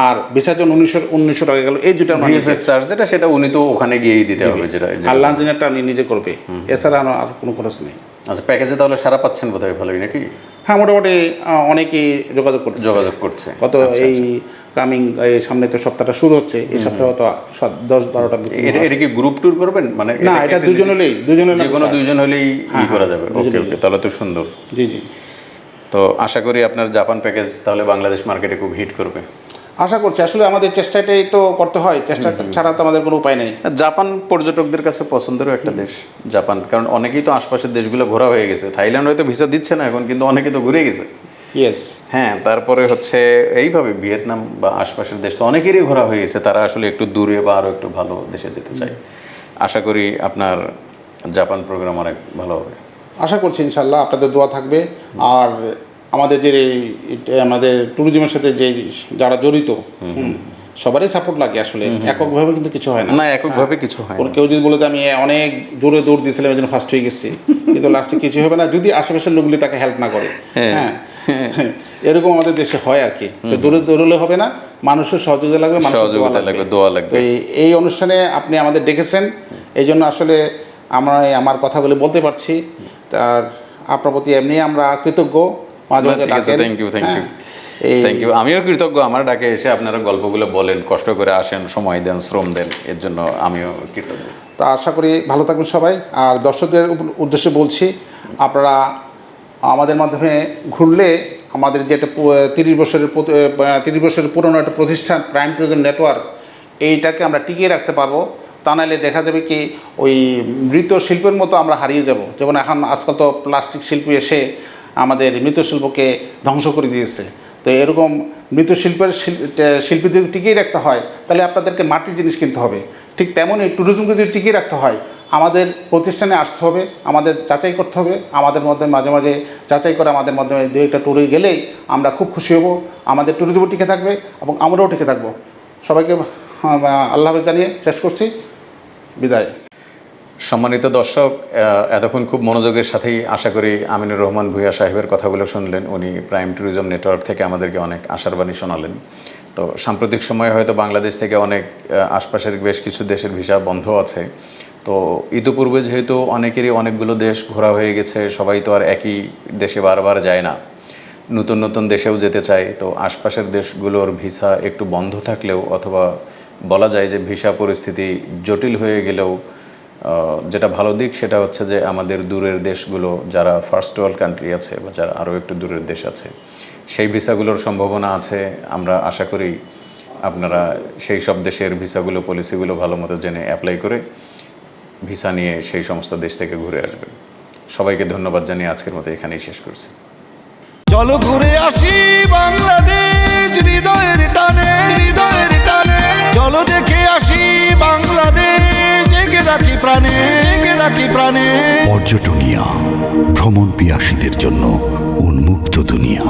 আর ভিসার জন্য 1900 টাকা গেল, এই দুটো আমার নিজের। ভিএফএস চার্জ যেটা, সেটা উনি তো ওখানে গিয়েই দিতে হবে, যেটা আর লাঞ্চ ডিনারটা আপনি নিজে করবে, এছাড়া আর কোনো খরচ নেই। আচ্ছা, প্যাকেজে তাহলে সারা পাচ্ছেন বোধহয় ভালোই নাকি? হ্যাঁ, মোটামুটি অনেকেই যোগাযোগ করছে। কত এই কামিং এই সামনে তো সপ্তাহটা শুরু হচ্ছে, এই সপ্তাহে তো 10-12টা। এটা কি গ্রুপ ট্যুর করবেন? মানে না, এটা দুজন হলেই যে কোনো দুইজন হলেই করা যাবে। ওকে ওকে, তাহলে তো সুন্দর। জি জি। তো আশা করি আপনার জাপান প্যাকেজ তাহলে বাংলাদেশ মার্কেটে খুব হিট করবে। আশা করছি, আসলে আমাদের চেষ্টাটাই তো করতে হয়, চেষ্টা ছাড়া তো আমাদের কোনো উপায় নেই। জাপান পর্যটকদের কাছে পছন্দেরও একটা দেশ জাপান, কারণ অনেকেই তো আশপাশের দেশগুলো ঘোরা হয়ে গেছে। থাইল্যান্ড হয়তো ভিসা দিচ্ছে না এখন, কিন্তু অনেকেই তো ঘুরে গেছে। ইয়েস। হ্যাঁ, তারপরে হচ্ছে এইভাবে ভিয়েতনাম বা আশপাশের দেশ তো অনেকেরই ঘোরা হয়ে গেছে, তারা আসলে একটু দূরে বা আরও একটু ভালো দেশে যেতে চায়। আশা করি আপনার জাপান প্রোগ্রাম অনেক ভালো হবে। আশা করছি ইনশাল্লাহ, আপনাদের দোয়া থাকবে। আর আমাদের যে আমাদের ট্যুরিজমের সাথে যে যারা জড়িত, সবারই সাপোর্ট লাগে আসলে, এককভাবে কিন্তু কিছু হয় না। না, এককভাবে কিছু হয় না। কেউ যদি বলে যে আমি অনেক জোরে দৌড় দিয়েছিলাম এই জন্য ফার্স্ট হয়ে গেছি, কিন্তু লাস্টে কিছু হবে না যদি আশেপাশের লোকগুলি তাকে হেল্প না করে। হ্যাঁ, এরকম আমাদের দেশে হয় আর কি। দৌড়ে দৌড়লে হবে না, মানুষের সহযোগিতা লাগবে, সহযোগিতা লাগবে, দোয়া লাগবে। এই অনুষ্ঠানে আপনি আমাদের ডেকেছেন, এই জন্য আসলে আমরা আমার কথাগুলি বলতে পারছি। তার আপনার প্রতি এমনি আমরা কৃতজ্ঞ। মাঝে মাঝে থ্যাংক ইউ। আমিও কৃতজ্ঞ, আমার ডাকে এসে আপনারা গল্পগুলো বলেন, কষ্ট করে আসেন, সময় দেন, শ্রম দেন, এর জন্য আমিও কৃতজ্ঞ। তা আশা করি ভালো থাকবেন সবাই। আর দর্শকদের উদ্দেশ্যে বলছি, আপনারা আমাদের মাধ্যমে ঘুরলে আমাদের যে একটা 30 বছরের পুরনো একটা প্রতিষ্ঠান প্রাইম ট্যুরিজম নেটওয়ার্ক, এইটাকে আমরা টিকিয়ে রাখতে পারবো। তা নাহলে দেখা যাবে কি ওই মৃত শিল্পের মতো আমরা হারিয়ে যাব। যেমন এখন আজকাল তো প্লাস্টিক শিল্পী এসে আমাদের মৃৎশিল্পকে ধ্বংস করে দিয়েছে। তো এরকম মৃৎশিল্পের শিল্পীদের টিকিয়ে রাখতে হয়, তাহলে আপনাদেরকে মাটির জিনিস কিনতে হবে। ঠিক তেমনই ট্যুরিজমকে যদি টিকিয়ে রাখতে হয়, আমাদের প্রতিষ্ঠানে আসতে হবে, আমাদের যাচাই করতে হবে, আমাদের মধ্যে মাঝে মাঝে যাচাই করে আমাদের মাধ্যমে 2-1টা ট্যুরে গেলেই আমরা খুব খুশি হব। আমাদের ট্যুরিজমও টিকে থাকবে এবং আমরাও টিকে থাকবো। সবাইকে আল্লাহ হাফেজ জানিয়ে শেষ করছি, বিদায়। সম্মানিত দর্শক, এতক্ষণ খুব মনোযোগের সাথেই আশা করি আমিনুর রহমান ভূঁইয়া সাহেবের কথাগুলো শুনলেন। উনি প্রাইম ট্যুরিজম নেটওয়ার্ক থেকে আমাদেরকে অনেক আশার বাণী শোনালেন। তো সাম্প্রতিক সময়ে হয়তো বাংলাদেশ থেকে অনেক আশপাশের বেশ কিছু দেশের ভিসা বন্ধ আছে। তো ইতিপূর্বে যেহেতু অনেকেরই অনেকগুলো দেশ ঘোরা হয়ে গেছে, সবাই তো আর একই দেশে বারবার যায় না, নতুন নতুন দেশেও যেতে চায়। তো আশপাশের দেশগুলোর ভিসা একটু বন্ধ থাকলেও, অথবা বলা যায় যে ভিসা পরিস্থিতি জটিল হয়ে গেলেও, যেটা ভালো দিক সেটা হচ্ছে যে আমাদের দূরের দেশগুলো, যারা ফার্স্ট ওয়ার্ল্ড কান্ট্রি আছে বা যারা আরও একটু দূরের দেশ আছে, সেই ভিসাগুলোর সম্ভাবনা আছে। আমরা আশা করি আপনারা সেই সব দেশের ভিসাগুলো, পলিসিগুলো ভালো মতো জেনে অ্যাপ্লাই করে ভিসা নিয়ে সেই সমস্ত দেশ থেকে ঘুরে আসবেন। সবাইকে ধন্যবাদ জানিয়ে আজকের মতো এখানেই শেষ করছি। চলো ঘুরে আসি বাংলাদেশ, হৃদয়ের টানে, হৃদয়ের টানে। চলো দেখে আসি বাংলাদেশ, জেগে রাখি প্রাণে, জেগে রাখি প্রাণে। পর্যটনিয়া, ভ্রমণ পিয়াসীদের জন্য উন্মুক্ত দুনিয়া।